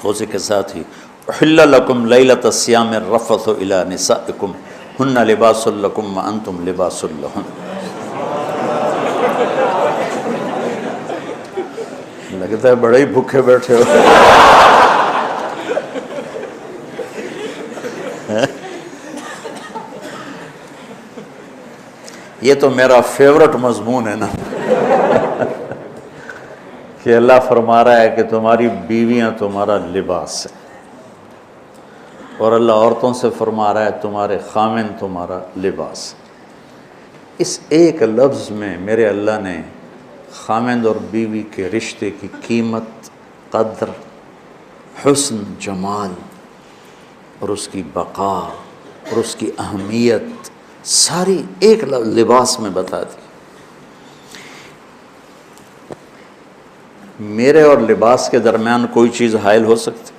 اسی کے ساتھ ہی احل لکم لیلۃ الصیام الرفث الی نسائکم ہن لباس لکم وانتم لباس لہن۔ لگتا ہے بڑے ہی بھوکے بیٹھے ہو۔ یہ تو میرا فیورٹ مضمون ہے نا کہ اللہ فرما رہا ہے کہ تمہاری بیویاں تمہارا لباس ہے، اور اللہ عورتوں سے فرما رہا ہے تمہارے خامن تمہارا لباس ہے۔ اس ایک لفظ میں میرے اللہ نے خامند اور بیوی کے رشتے کی قیمت، قدر، حسن، جمال اور اس کی بقا اور اس کی اہمیت ساری ایک لباس میں بتا دی۔ میرے اور لباس کے درمیان کوئی چیز حائل ہو سکتی؟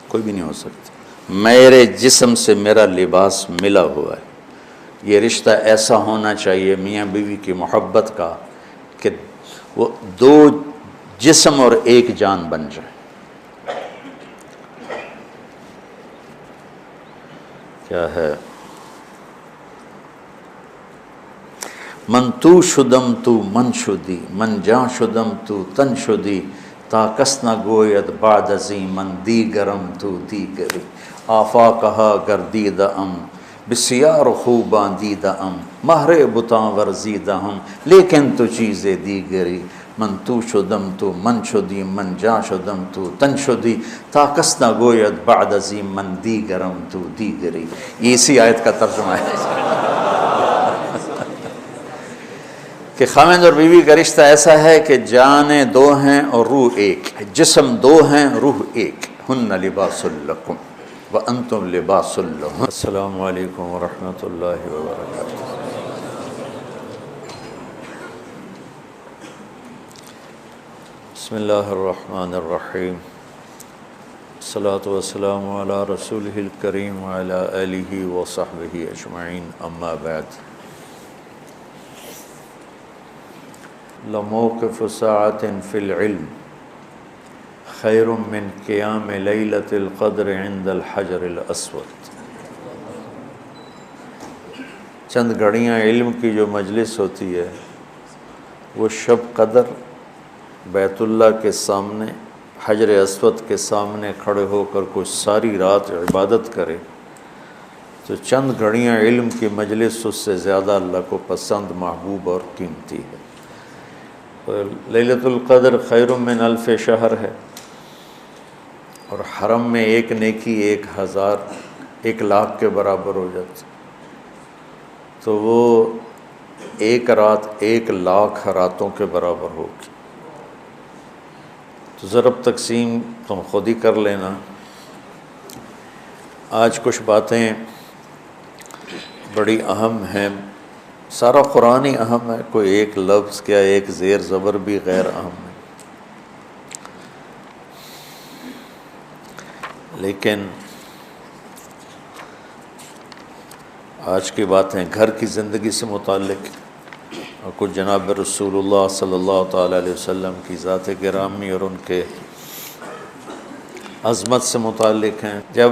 کوئی بھی نہیں ہو سکتی۔ میرے جسم سے میرا لباس ملا ہوا ہے۔ یہ رشتہ ایسا ہونا چاہیے میاں بیوی کی محبت کا کہ وہ دو جسم اور ایک جان بن جائے۔ کیا ہے؟ من تو شدم تو من شدی، من جاں شدم تو تن شدی، تا کس نہ گوید بعد ازیں من دیگرم تو دیگری، آفاقہا گردیدہ ام بسیار خوباں دیدہ ام، مہر بتاں ورزیدہ ہم لیکن تو چیزیں دیگری، من تو شدم تو من شدی، من جاں شدم تو تن شدی، تا کس نہ گوید بعد ازیں من دیگرم تو دیگری۔ یہ اسی آیت کا ترجمہ ہے کہ خامند اور بیوی کا رشتہ ایسا ہے کہ جانیں دو ہیں اور روح ایک، جسم دو ہیں روح ایک۔ ہن لباس لکم وانتم لباس لہن۔ السلام علیکم ورحمۃ اللہ وبرکاتہ۔ بسم اللہ الرحمن الرحیم، الصلاۃ والسلام علی رسولہ الکریم وعلی آلہ وصحبہ اجمعین، اما بعد۔ لموقف ساعة فی العلم خیر من قیام لیلۃ القدر عند الحجر الاسود۔ چند گھڑیاں علم کی جو مجلس ہوتی ہے وہ شب قدر بیت اللہ کے سامنے حجر اسود کے سامنے کھڑے ہو کر کوئی ساری رات عبادت کرے تو چند گھڑیاں علم کی مجلس اس سے زیادہ اللہ کو پسند، محبوب اور قیمتی ہے۔ لیلۃ القدر خیر من الف شہر ہے، اور حرم میں ایک نیکی 1,000 کے برابر ہو جاتی، تو وہ ایک رات 1,00,000 راتوں کے برابر ہوگی۔ تو ضرب تقسیم تم خود ہی کر لینا۔ آج کچھ باتیں بڑی اہم ہیں، سارا قرآن ہی اہم ہے، کوئی ایک لفظ کیا ایک زیر زبر بھی غیر اہم ہے، لیکن آج کی باتیں گھر کی زندگی سے متعلق اور کچھ جناب رسول اللہ صلی اللہ تعالیٰ علیہ وسلم کی ذات گرامی اور ان کے عظمت سے متعلق ہیں۔ جب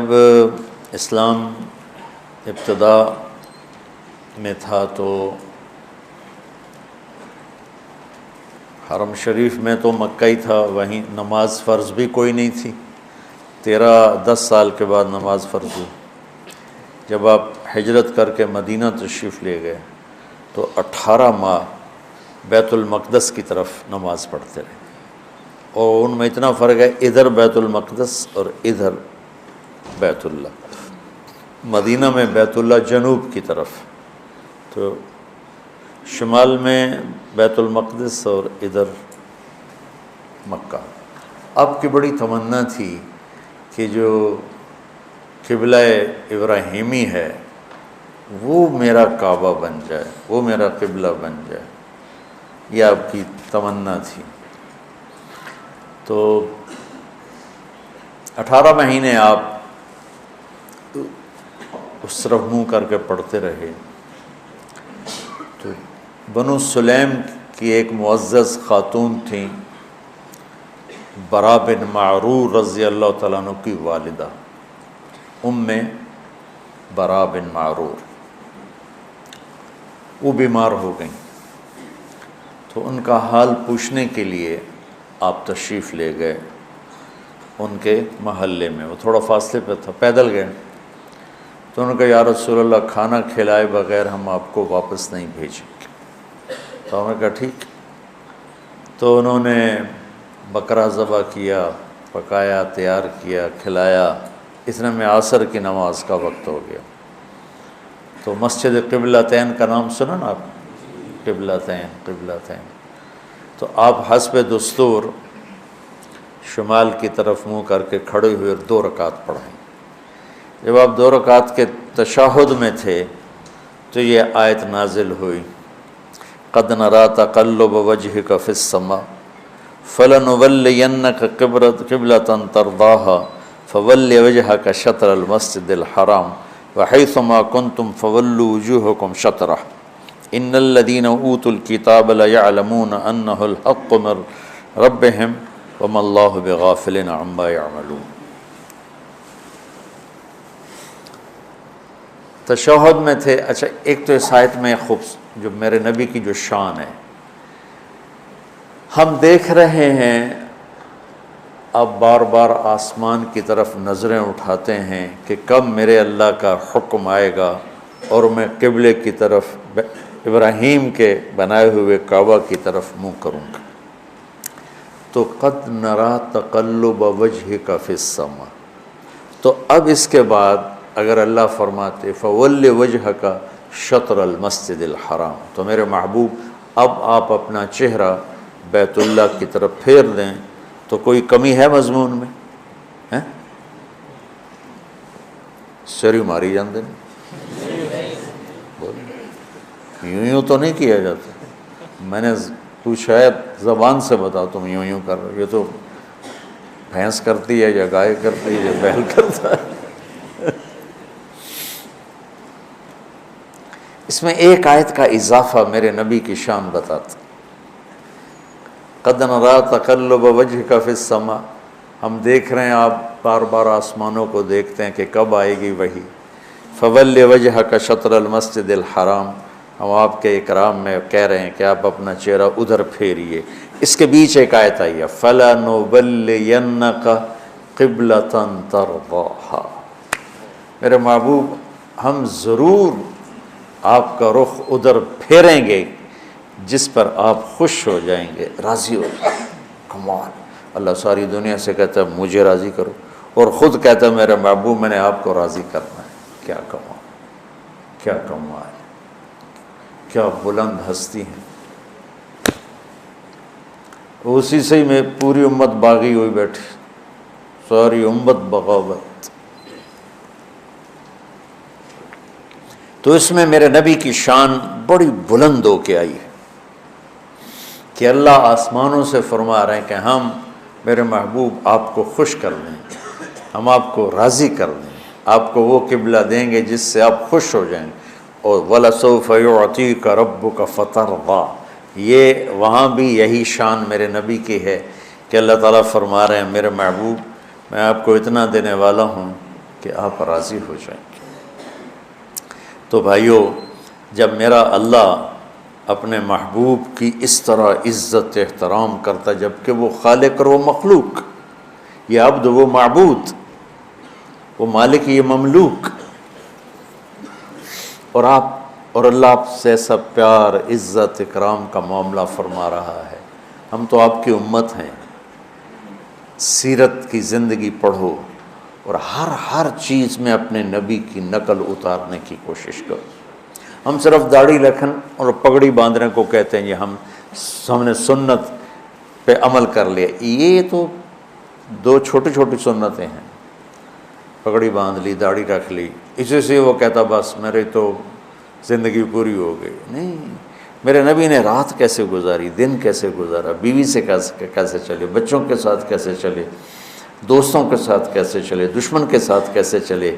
اسلام ابتدا میں تھا تو حرم شریف میں تو مکہ ہی تھا، وہیں نماز فرض بھی کوئی نہیں تھی۔ 10 سال کے بعد نماز فرض ہوئی۔ جب آپ ہجرت کر کے مدینہ تشریف لے گئے تو 18 ماہ بیت المقدس کی طرف نماز پڑھتے رہے، اور ان میں اتنا فرق ہے، ادھر بیت المقدس اور ادھر بیت اللہ۔ مدینہ میں بیت اللہ جنوب کی طرف، تو شمال میں بیت المقدس اور ادھر مکہ۔ آپ کی بڑی تمنا تھی کہ جو قبلہ ابراہیمی ہے وہ میرا کعبہ بن جائے، وہ میرا قبلہ بن جائے، یہ آپ کی تمنا تھی۔ تو 18 مہینے آپ اس طرف منہ کر کے پڑھتے رہے۔ تو بنو سلیم کی ایک معزز خاتون تھیں، برا بن معرور رضی اللہ تعالیٰ عنہ کی والدہ ام برا بن معرور، وہ بیمار ہو گئیں، تو ان کا حال پوچھنے کے لیے آپ تشریف لے گئے ان کے محلے میں، وہ تھوڑا فاصلے پہ تھا، پیدل گئے، تو انہوں نے کہا یا رسول اللہ کھانا کھلائے بغیر ہم آپ کو واپس نہیں بھیجیں گے۔ تو ہم نے کہا ٹھیک۔ تو انہوں نے بکرا ذبح کیا، پکایا، تیار کیا، کھلایا، اتنے میں عصر کی نماز کا وقت ہو گیا۔ تو مسجد قبلتین کا نام سنا نا آپ؟ قبلتین، تو آپ حسب دستور شمال کی طرف منہ کر کے کھڑے ہوئے اور 2 رکعت پڑھیں۔ جب آپ 2 رکعت کے تشہد میں تھے تو یہ آیت نازل ہوئی، قد نرى تقلب وجهك في السماء فلنولينك قبلة ترضاها فول وجهك شطر المسجد الحرام وحيثما كنتم فولوا وجوهكم شطره ان الذين اوتوا الكتاب ليعلمون انه الحق من ربهم وما الله بغافل عما يعملون۔ تشہد میں تھے۔ اچھا، ایک تو اس آیت میں جو میرے نبی کی جو شان ہے، ہم دیکھ رہے ہیں اب بار بار آسمان کی طرف نظریں اٹھاتے ہیں کہ کب میرے اللہ کا حکم آئے گا اور میں قبلے کی طرف ابراہیم کے بنائے ہوئے کعبہ کی طرف منہ کروں گا۔ تو قد نرا تقلب وجہک فی السماء، تو اب اس کے بعد اگر اللہ فرماتے فول وجہک شطر المسجد الحرام، تو میرے محبوب اب آپ اپنا چہرہ بیت اللہ کی طرف پھیر دیں، تو کوئی کمی ہے مضمون میں؟ سری ماری جاندے یوں تو نہیں کیا جاتا۔ میں نے تو شاید زبان سے بتا تم یوں کر رہے، یہ تو بھینس کرتی ہے یا گائے کرتی ہے یا بیل کرتا ہے۔ اس میں ایک آیت کا اضافہ میرے نبی کی شان بتاتا، قد نرى تقلب وجهك في السماء، ہم دیکھ رہے ہیں، آپ بار بار آسمانوں کو دیکھتے ہیں کہ کب آئے گی وحی، فول وجهك شطر المسجد الحرام، ہم آپ کے اکرام میں کہہ رہے ہیں کہ آپ اپنا چہرہ ادھر پھیریے۔ اس کے بیچ ایک آیت آئی ہے فَلَنُوَلِّيَنَّكَ قِبْلَةً تَرْضَاهَا، میرے محبوب ہم ضرور آپ کا رخ ادھر پھیریں گے جس پر آپ خوش ہو جائیں گے، راضی ہو جائیں گے۔ کمال، اللہ ساری دنیا سے کہتا ہے مجھے راضی کرو، اور خود کہتا ہے میرے محبوب میں نے آپ کو راضی کرنا ہے۔ کیا کمال، کیا کمال، کیا بلند ہستی ہیں۔ اسی سے ہی میں پوری امت باغی ہوئی بیٹھی، ساری امت بغاوت۔ تو اس میں میرے نبی کی شان بڑی بلند ہو کے آئی ہے کہ اللہ آسمانوں سے فرما رہے ہیں کہ ہم میرے محبوب آپ کو خوش کر دیں، ہم آپ کو راضی کر دیں، آپ کو وہ قبلہ دیں گے جس سے آپ خوش ہو جائیں گے۔ اور وَلَسَوْفَ يُعْطِيكَ رَبُّكَ فَتَرْضَىٰ، یہ وہاں بھی یہی شان میرے نبی کی ہے کہ اللہ تعالیٰ فرما رہے ہیں میرے محبوب میں آپ کو اتنا دینے والا ہوں کہ آپ راضی ہو جائیں گے۔ تو بھائیو، جب میرا اللہ اپنے محبوب کی اس طرح عزت احترام کرتا، جبکہ وہ خالق اور وہ مخلوق، یہ عبد وہ معبود، وہ مالک یہ مملوک، اور اللہ آپ سے ایسا پیار عزت اکرام کا معاملہ فرما رہا ہے۔ ہم تو آپ کی امت ہیں، سیرت کی زندگی پڑھو اور ہر چیز میں اپنے نبی کی نقل اتارنے کی کوشش کرو۔ ہم صرف داڑھی رکھن اور پگڑی باندھنے کو کہتے ہیں، یہ ہم نے سنت پہ عمل کر لیا، یہ تو 2 چھوٹی چھوٹی سنتیں ہیں، پگڑی باندھ لی، داڑھی رکھ لی، اسی سے وہ کہتا بس میری تو زندگی پوری ہو گئی۔ نہیں، میرے نبی نے رات کیسے گزاری، دن کیسے گزارا، بیوی سے کیسے چلے، بچوں کے ساتھ کیسے چلے، دوستوں کے ساتھ کیسے چلے، دشمن کے ساتھ کیسے چلے،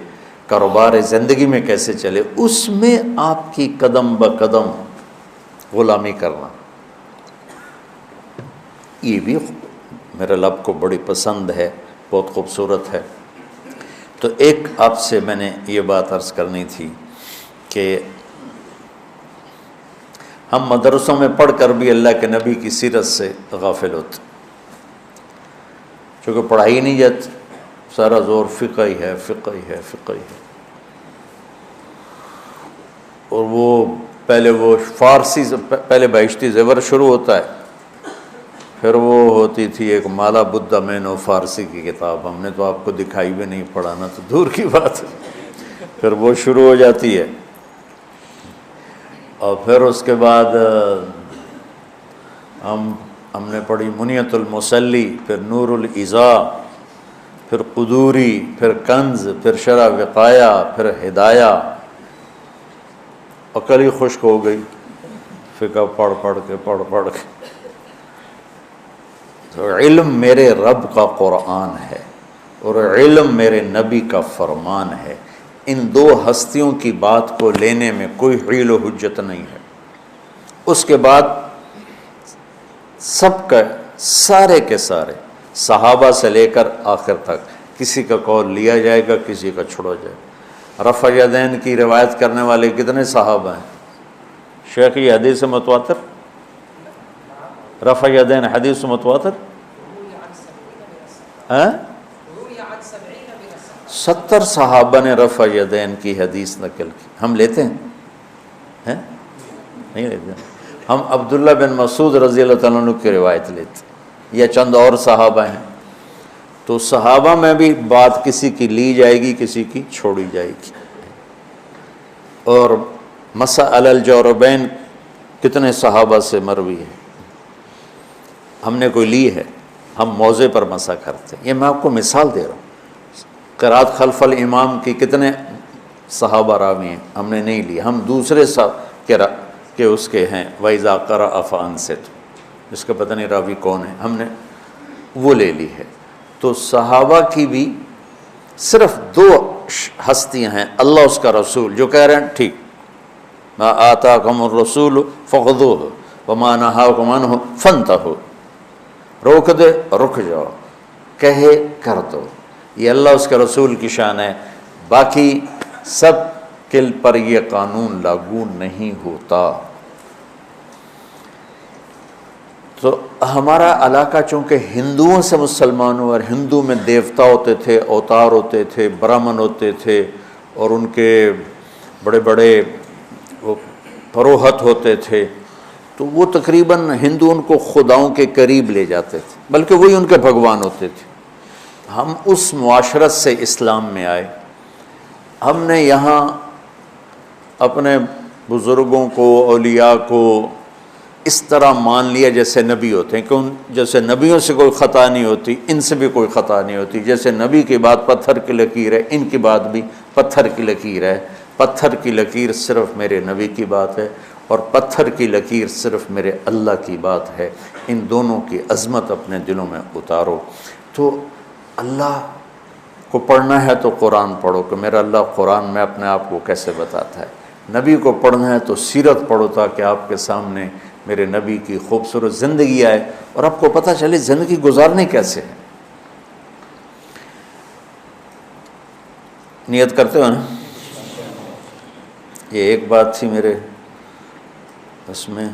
کاروبار زندگی میں کیسے چلے، اس میں آپ کی قدم بقدم غلامی کرنا، یہ بھی میرے لب کو بڑی پسند ہے، بہت خوبصورت ہے۔ تو ایک آپ سے میں نے یہ بات عرض کرنی تھی کہ ہم مدرسوں میں پڑھ کر بھی اللہ کے نبی کی سیرت سے غافل ہوتے، چونکہ پڑھائی نہیں جاتی، سارا زور فقہ ہی ہے، فقہ ہی ہے، فقہ ہی ہے۔ اور وہ پہلے وہ فارسی سے پہلے بہشتی زیور شروع ہوتا ہے، پھر وہ ہوتی تھی ایک مالا بدھا مینو فارسی کی کتاب، ہم نے تو آپ کو دکھائی بھی نہیں، پڑھانا تو دور کی بات ہے، پھر وہ شروع ہو جاتی ہے۔ اور پھر اس کے بعد ہم نے پڑھی منیت المسلی، پھر نور الازا، پھر قدوری، پھر کنز، پھر شرح وقایا، پھر ہدایہ۔ عقل ہی خشک ہو گئی فقہ پڑھ پڑھ کے۔ تو علم میرے رب کا قرآن ہے اور علم میرے نبی کا فرمان ہے، ان دو ہستیوں کی بات کو لینے میں کوئی حیل و حجت نہیں ہے۔ اس کے بعد سب کا سارے کے سارے صحابہ سے لے کر آخر تک کسی کا قول لیا جائے گا، کسی کا چھوڑا جائے گا۔ رفع یدین کی روایت کرنے والے کتنے صحابہ ہیں؟ شیخ یہ حدیث متواتر، رفع یدین حدیث متواتر 70 صحابہ نے رفع یدین کی حدیث نقل کی، ہم لیتے ہیں؟ نہیں لیتے۔ ہم عبداللہ بن مسعود رضی اللہ تعالیٰ عنہ کی روایت لیتے، یا چند اور صحابہ ہیں۔ تو صحابہ میں بھی بات کسی کی لی جائے گی، کسی کی چھوڑی جائے گی۔ اور مسح علی الجوربین کتنے صحابہ سے مروی ہے، ہم نے کوئی لی ہے؟ ہم موضع پر مسح کرتے ہیں۔ یہ میں آپ کو مثال دے رہا ہوں۔ قرات خلف الامام کی کتنے صحابہ راوی ہیں، ہم نے نہیں لی، ہم دوسرے کہ اس کے ہیں وَإِذَا قَرَأَ فَأَنصِتْ، اس کا پتہ نہیں راوی کون ہے، ہم نے وہ لے لی ہے۔ تو صحابہ کی بھی صرف دو ہستیاں ہیں، اللہ اس کا رسول، جو کہہ رہے ہیں ٹھیک، مَا آتَاكُمُ الرَّسُولُ فَخُذُوهُ وَمَا نَهَاكُمْ عَنْهُ فَانْتَهُوا، روک دے رک جاؤ، کہے کر دو، یہ اللہ اس کے رسول کی شان ہے، باقی سب کل پر یہ قانون لاگو نہیں ہوتا۔ تو ہمارا علاقہ چونکہ ہندوؤں سے مسلمان ہوا، اور ہندو میں دیوتا ہوتے تھے، اوتار ہوتے تھے، برہمن ہوتے تھے، اور ان کے بڑے بڑے وہ پروہت ہوتے تھے، تو وہ تقریباً ہندو ان کو خداؤں کے قریب لے جاتے تھے، بلکہ وہی ان کے بھگوان ہوتے تھے۔ ہم اس معاشرت سے اسلام میں آئے، ہم نے یہاں اپنے بزرگوں کو، اولیاء کو اس طرح مان لیا جیسے نبی ہوتے ہیں، کہ جیسے نبیوں سے کوئی خطا نہیں ہوتی، ان سے بھی کوئی خطا نہیں ہوتی، جیسے نبی کی بات پتھر کی لکیر ہے، ان کی بات بھی پتھر کی لکیر ہے، پتھر کی لکیر صرف میرے نبی کی بات ہے، اور پتھر کی لکیر صرف میرے اللہ کی بات ہے، ان دونوں کی عظمت اپنے دلوں میں اتارو۔ تو اللہ کو پڑھنا ہے تو قرآن پڑھو، کہ میرا اللہ قرآن میں اپنے آپ کو کیسے بتاتا ہے۔ نبی کو پڑھنا ہے تو سیرت پڑھو، تاکہ آپ کے سامنے میرے نبی کی خوبصورت زندگی آئے اور آپ کو پتہ چلے زندگی گزارنے کیسے ہے۔ نیت کرتے ہو نا؟ یہ ایک بات تھی میرے اس میں،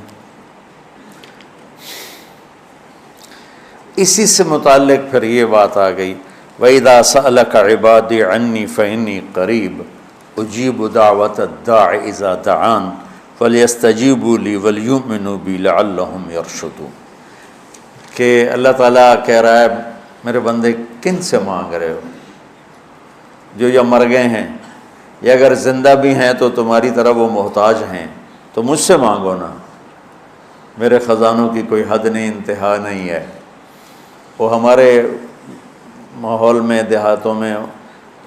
اسی سے متعلق پھر یہ بات آ گئی، وَإِذَا سَأَلَكَ عِبَادِي عَنِّي فَإِنِّي قَرِيبٌ أُجِيبُ دَعْوَةَ الدَّاعِ إِذَا دَعَانِ فَلْيَسْتَجِيبُوا لِي وَلْيُؤْمِنُوا بِي لَعَلَّهُمْ يَرْشُدُونَ، کہ اللہ تعالیٰ کہہ رہا ہے میرے بندے کن سے مانگ رہے ہو؟ جو یا مر گئے ہیں، یا اگر زندہ بھی ہیں تو تمہاری طرح وہ محتاج ہیں، تو مجھ سے مانگو نا، میرے خزانوں کی کوئی حد نہیں، انتہا نہیں ہے۔ وہ ہمارے ماحول میں، دیہاتوں میں،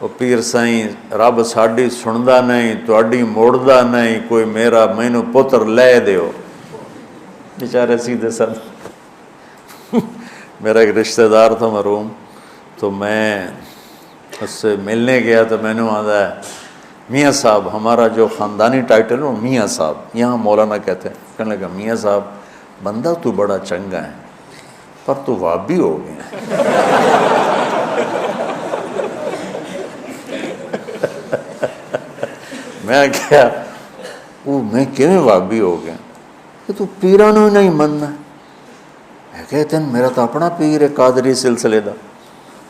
وہ پیر سائیں رب ساڈی سندا نہیں، تواڈی موڑدا نہیں، کوئی میرا مینوں پتر لے دیو، بیچارے سیدھے سادے۔ میرا ایک رشتہ دار تھا مرحوم، تو میں اس سے ملنے گیا تو میں نے آتا ہے میاں صاحب، ہمارا جو خاندانی ٹائٹل ہے میاں صاحب، یہاں مولانا کہتے ہیں، کہنے لگا میاں صاحب بندہ تو بڑا چنگا ہے، پر تو وابی ہو گئے. میں کیا وہ میں کیویں وابی ہو گیا کہ تو پیرانوں نہیں مننا. میں کہتے ہیں میرا تو اپنا پیر ہے قادری سلسلے دا,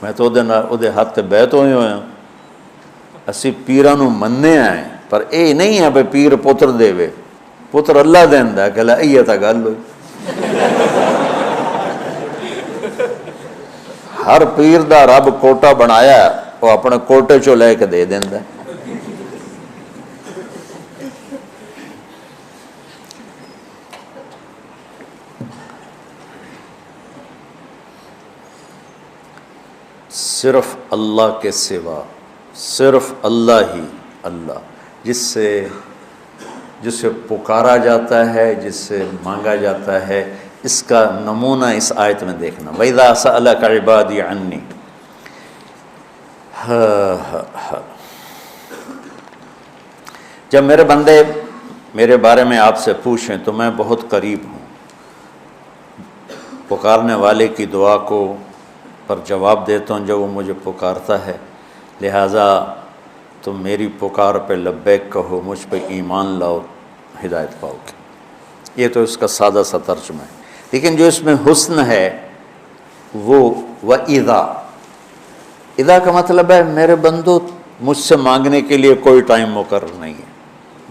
میں تو وہ ہاتھ تے بیعت ہوئے ہاں. اسی پیرانوں مننے آئے پر اے نہیں ہے بھائی پیر پتر دے وے, پتر اللہ دیندا کہ لا یہ تا گل ہوئی. ہر پیر دا رب کوٹا بنایا وہ اپنے کوٹے چو لے کے دے دیندا. صرف اللہ کے سوا, صرف اللہ ہی اللہ, جس سے پکارا جاتا ہے, جس سے مانگا جاتا ہے. اس کا نمونہ اس آیت میں دیکھنا, وَإِذَا سَأَلَكَ عِبَادِي عَنِّي. جب میرے بندے میرے بارے میں آپ سے پوچھیں تو میں بہت قریب ہوں. پکارنے والے کی دعا کو پر جواب دیتا ہوں جب وہ مجھے پکارتا ہے. لہٰذا تم میری پکار پہ لبیک کہو, مجھ پہ ایمان لاؤ, ہدایت پاؤ گے. یہ تو اس کا سادہ سا ترجمہ ہے, لیکن جو اس میں حسن ہے وہ وَإِذَا. اذا کا مطلب ہے میرے بندو مجھ سے مانگنے کے لیے کوئی ٹائم مقرر نہیں ہے.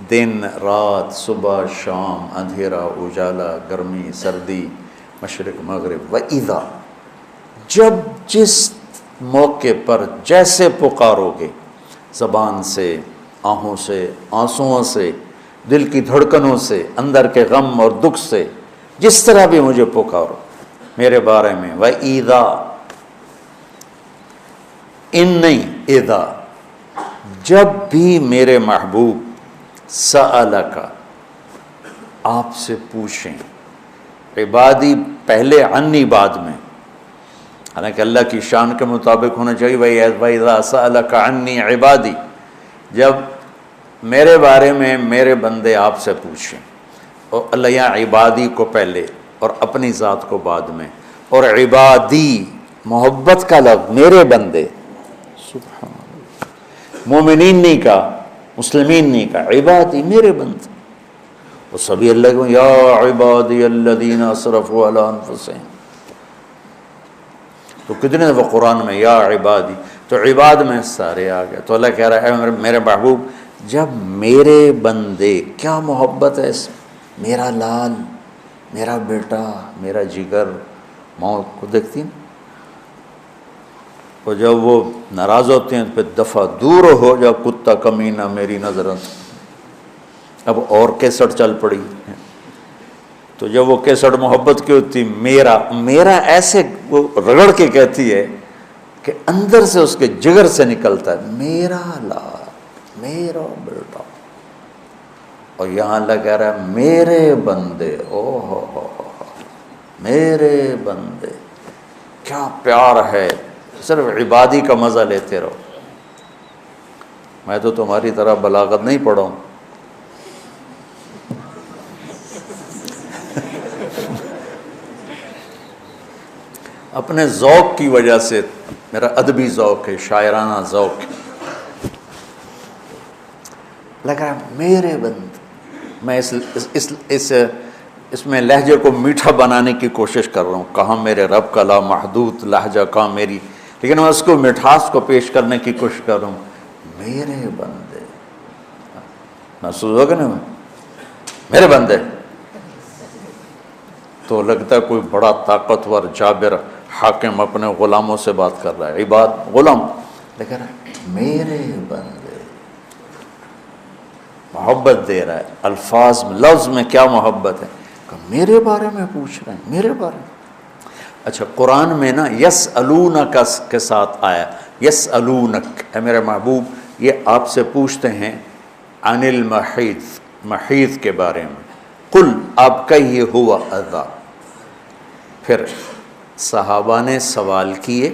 دن رات, صبح شام, اندھیرا اجالا, گرمی سردی, مشرق مغرب. وَإِذَا, جب جس موقع پر جیسے پکارو گے, زبان سے, آنکھوں سے, آنسوؤں سے, دل کی دھڑکنوں سے, اندر کے غم اور دکھ سے, جس طرح بھی مجھے پکارو میرے بارے میں. وَإِذَا, ان نہیں اذا, جب بھی میرے محبوب سألک آپ سے پوچھیں. عبادی پہلے, عنی بعد میں, حالانکہ اللہ کی شان کے مطابق ہونا چاہیے. وَإِذَا سَأَلَكَ عَنِّي عِبَادِي, جب میرے بارے میں میرے بندے آپ سے پوچھیں. اور اللہ یہاں عبادی کو پہلے اور اپنی ذات کو بعد میں, اور عبادی محبت کا لفظ, میرے بندے. سبحان اللہ, مومنین نہیں کہا, مسلمین نہیں کہا, عبادی میرے بندے. وہ سبھی اللہ کو یا عبادی الذین اسرفوا علی انفسہم. تو کتنے دفعہ قرآن میں یا عبادی, تو عباد میں سارے آ گئے. تو اللہ کہہ رہا ہے میرے محبوب جب میرے بندے, کیا محبت ہے اس, میرا لال, میرا بیٹا, میرا جگر, موت کو دیکھتی ہیں. اور جب وہ ناراض ہوتے ہیں تو پھر دفعہ دور ہو جا کتا کمینہ میری نظروں سے. اب اور کیسٹ چل پڑی. تو جب وہ کیسٹ محبت کی ہوتی, میرا میرا ایسے وہ رگڑ کے کہتی ہے کہ اندر سے اس کے جگر سے نکلتا ہے میرا لال, میرا بیٹا. اور یہاں اللہ کہہ رہا ہے میرے بندے, او ہو میرے بندے. کیا پیار ہے, صرف عبادی کا مزہ لیتے رہو. میں تو تمہاری طرح بلاغت نہیں پڑھا ہوں. اپنے ذوق کی وجہ سے, میرا ادبی ذوق ہے, شاعرانہ ذوق ہے, لگ رہا ہے میرے بندے. میں اس میں لہجے کو میٹھا بنانے کی کوشش کر رہا ہوں. کہاں میرے رب کا لا محدود لہجہ, کہاں میری, لیکن میں اس کو مٹھاس کو پیش کرنے کی کوشش کر رہا ہوں. میرے بندے, محسوس ہوگا نا میرے بندے, تو لگتا ہے کوئی بڑا طاقتور جابر حاکم اپنے غلاموں سے بات کر رہا ہے. عباد غلام, لیکن میرے بندے, محبت دے رہا ہے. الفاظ میں, لفظ میں کیا محبت ہے کہ میرے بارے میں پوچھ رہے ہیں, میرے بارے میں. اچھا قرآن میں نا یسألونک کے ساتھ آیا, یسألونک, اے میرے محبوب یہ آپ سے پوچھتے ہیں عن المحیض, محیض کے بارے میں. قل, آپ کہیے ہوا اذا. پھر صحابہ نے سوال کیے,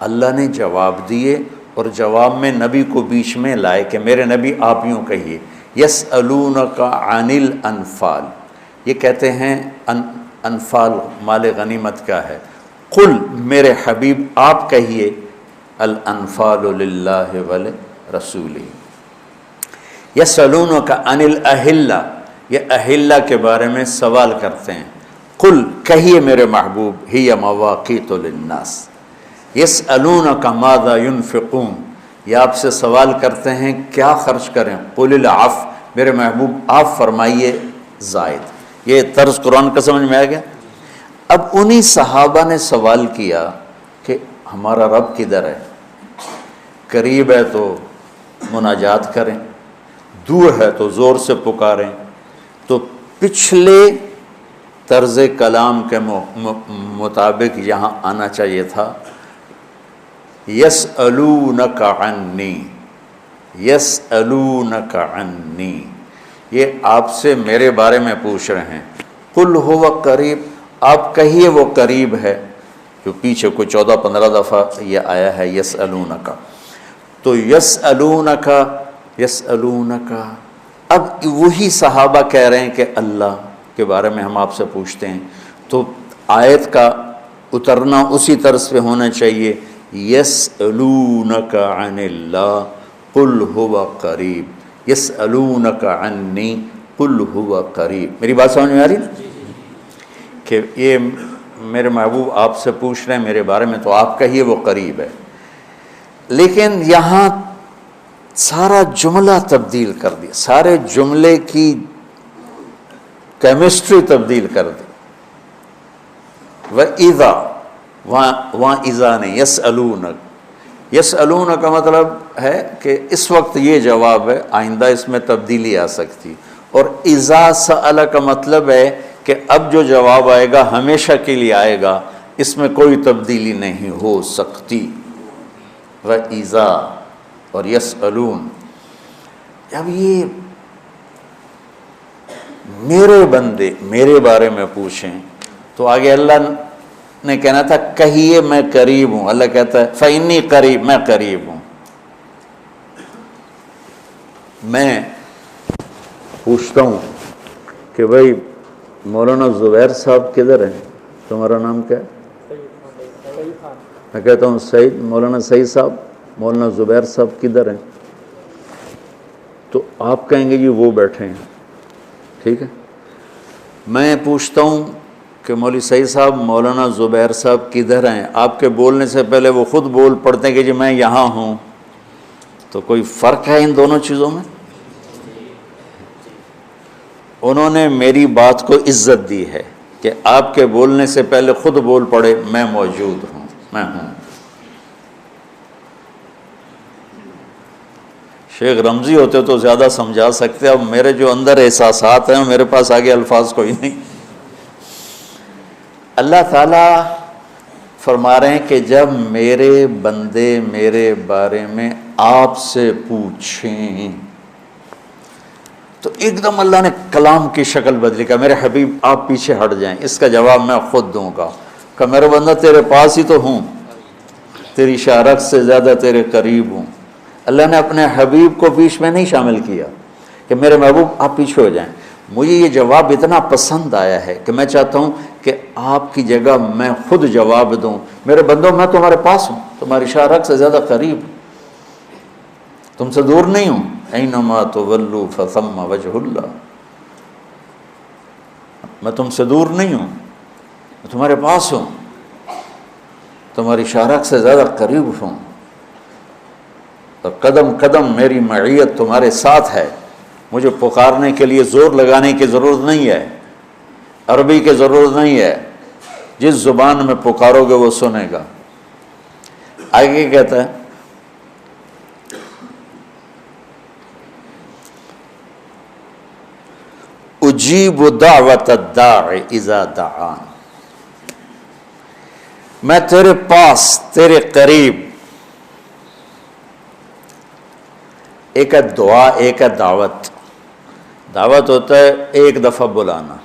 اللہ نے جواب دیے, اور جواب میں نبی کو بیچ میں لائے کہ میرے نبی آپ یوں کہیے یسألونک عن الانفال. یہ کہتے ہیں انفال مال غنیمت کا ہے, قل میرے حبیب آپ کہیے الانفال للہ ولرسولہ، یسألونک عن الاہلہ، یہ اہلہ کے بارے میں سوال کرتے ہیں، قل کہیے میرے محبوب ہی مواقیت للناس، یسألونک ماذا ینفقون، یہ آپ سے سوال کرتے ہیں کیا خرچ کریں، قل العفو، میرے محبوب آپ فرمائیے زائد۔ یہ طرز قرآن کا سمجھ میں آ گیا۔ اب انہی صحابہ نے سوال کیا کہ ہمارا رب کدھر ہے، قریب ہے تو مناجات کریں، دور ہے تو زور سے پکاریں، تو پچھلے طرز کلام کے مطابق یہاں آنا چاہیے تھا یسألونک عنی، یسألونک عنی، یہ آپ سے میرے بارے میں پوچھ رہے ہیں، قل ہو قریب، آپ کہیے وہ قریب ہے، جو پیچھے کوئی 14-15 دفعہ یہ آیا ہے یسألونک، تو یسألونک یسألونک، اب وہی صحابہ کہہ رہے ہیں کہ اللہ کے بارے میں ہم آپ سے پوچھتے ہیں، تو آیت کا اترنا اسی طرز پہ ہونا چاہیے، یسألونک عن اللہ قل هو قریب، یسألونک عنی قل هو قریب۔ میری بات سمجھ میں آ رہی ہے کہ یہ میرے محبوب آپ سے پوچھ رہے ہیں میرے بارے میں، تو آپ کہیے وہ قریب ہے، لیکن یہاں سارا جملہ تبدیل کر دیا، سارے جملے کی کیمسٹری تبدیل کر دی، وَإِذَا، وہاں اذا نہیں، یسألونک، یسألونک کا مطلب ہے کہ اس وقت یہ جواب ہے، آئندہ اس میں تبدیلی آ سکتی، اور اذا سأل کا مطلب ہے کہ اب جو جواب آئے گا ہمیشہ کے لیے آئے گا، اس میں کوئی تبدیلی نہیں ہو سکتی۔ وَإِذَا اور یسألون، جب یہ میرے بندے میرے بارے میں پوچھیں تو آگے اللہ نے کہنا تھا کہیے میں قریب ہوں، اللہ کہتا ہے فإنی قریب، میں قریب ہوں۔ میں پوچھتا ہوں کہ بھائی مولانا زبیر صاحب کدھر ہیں، تمہارا نام کیا ہے؟ میں کہتا ہوں سعید، مولانا سعید صاحب، مولانا زبیر صاحب کدھر ہیں، تو آپ کہیں گے جی وہ بیٹھے ہیں، ٹھیک ہے۔ میں پوچھتا ہوں کہ مولوی سعید صاحب مولانا زبیر صاحب کدھر ہیں، آپ کے بولنے سے پہلے وہ خود بول پڑتے ہیں کہ جی میں یہاں ہوں، تو کوئی فرق ہے ان دونوں چیزوں میں؟ انہوں نے میری بات کو عزت دی ہے کہ آپ کے بولنے سے پہلے خود بول پڑے میں موجود ہوں، میں ہوں۔ شیخ رمزی ہوتے تو زیادہ سمجھا سکتے، اب میرے جو اندر احساسات ہیں میرے پاس آگے الفاظ کوئی نہیں۔ اللہ تعالیٰ فرما رہے ہیں کہ جب میرے بندے میرے بارے میں آپ سے پوچھیں، تو ایک دم اللہ نے کلام کی شکل بدلی، کہ میرے حبیب آپ پیچھے ہٹ جائیں، اس کا جواب میں خود دوں گا، کہ میرے بندہ تیرے پاس ہی تو ہوں، تیری شارک سے زیادہ تیرے قریب ہوں۔ اللہ نے اپنے حبیب کو بیچ میں نہیں شامل کیا کہ میرے محبوب آپ پیچھے ہو جائیں۔ مجھے یہ جواب اتنا پسند آیا ہے کہ میں چاہتا ہوں کہ آپ کی جگہ میں خود جواب دوں، میرے بندوں میں تمہارے پاس ہوں، تمہاری شارک سے زیادہ قریب ہوں، تم سے دور نہیں ہوں، اینما تولوا فثم وجہ اللہ، میں تم سے دور نہیں ہوں، میں تمہارے پاس ہوں، تمہاری شارک سے زیادہ قریب ہوں، اور قدم قدم میری معیت تمہارے ساتھ ہے۔ مجھے پکارنے کے لیے زور لگانے کی ضرورت نہیں ہے، عربی کی ضرورت نہیں ہے، جس زبان میں پکارو گے وہ سنے گا۔ آگے کہتا ہے اجیب دعوت الداع اذا دعان، میں تیرے پاس تیرے قریب، ایک ہے دعا ایک ہے دعوت۔ دعوت ہوتا ہے ایک دفعہ بلانا،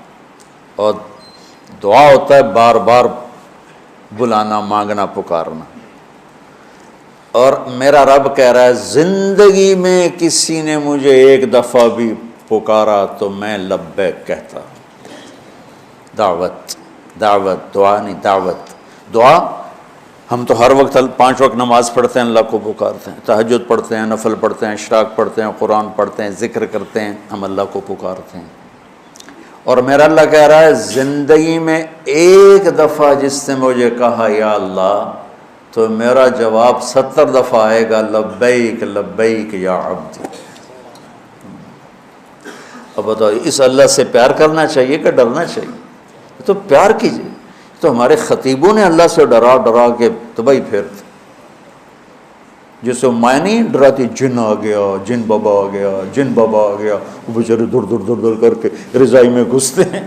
اور دعا ہوتا ہے بار بار بلانا، مانگنا، پکارنا۔ اور میرا رب کہہ رہا ہے زندگی میں کسی نے مجھے ایک دفعہ بھی پکارا تو میں لبیک کہتا۔ دعوت، دعوت، دعا نہیں، دعوت۔ دعا ہم تو ہر وقت 5 وقت نماز پڑھتے ہیں، اللہ کو پکارتے ہیں، تہجد پڑھتے ہیں، نفل پڑھتے ہیں، اشراق پڑھتے ہیں، قرآن پڑھتے ہیں، ذکر کرتے ہیں، ہم اللہ کو پکارتے ہیں۔ اور میرا اللہ کہہ رہا ہے زندگی میں ایک دفعہ جس نے مجھے کہا یا اللہ، تو میرا جواب 70 دفعہ آئے گا لبیک لبیک یا عبدی۔ اب بتاؤ اس اللہ سے پیار کرنا چاہیے کہ ڈرنا چاہیے؟ تو پیار کیجیے۔ تو ہمارے خطیبوں نے اللہ سے ڈرا ڈرا کے تباہی پھیرتے، جسے میں نہیں ڈراتی جن آ گیا، جن بابا آ گیا، جن بابا آ گیا، وہ بیچارے دور دور دور دور کر کے رضائی میں گھستے ہیں۔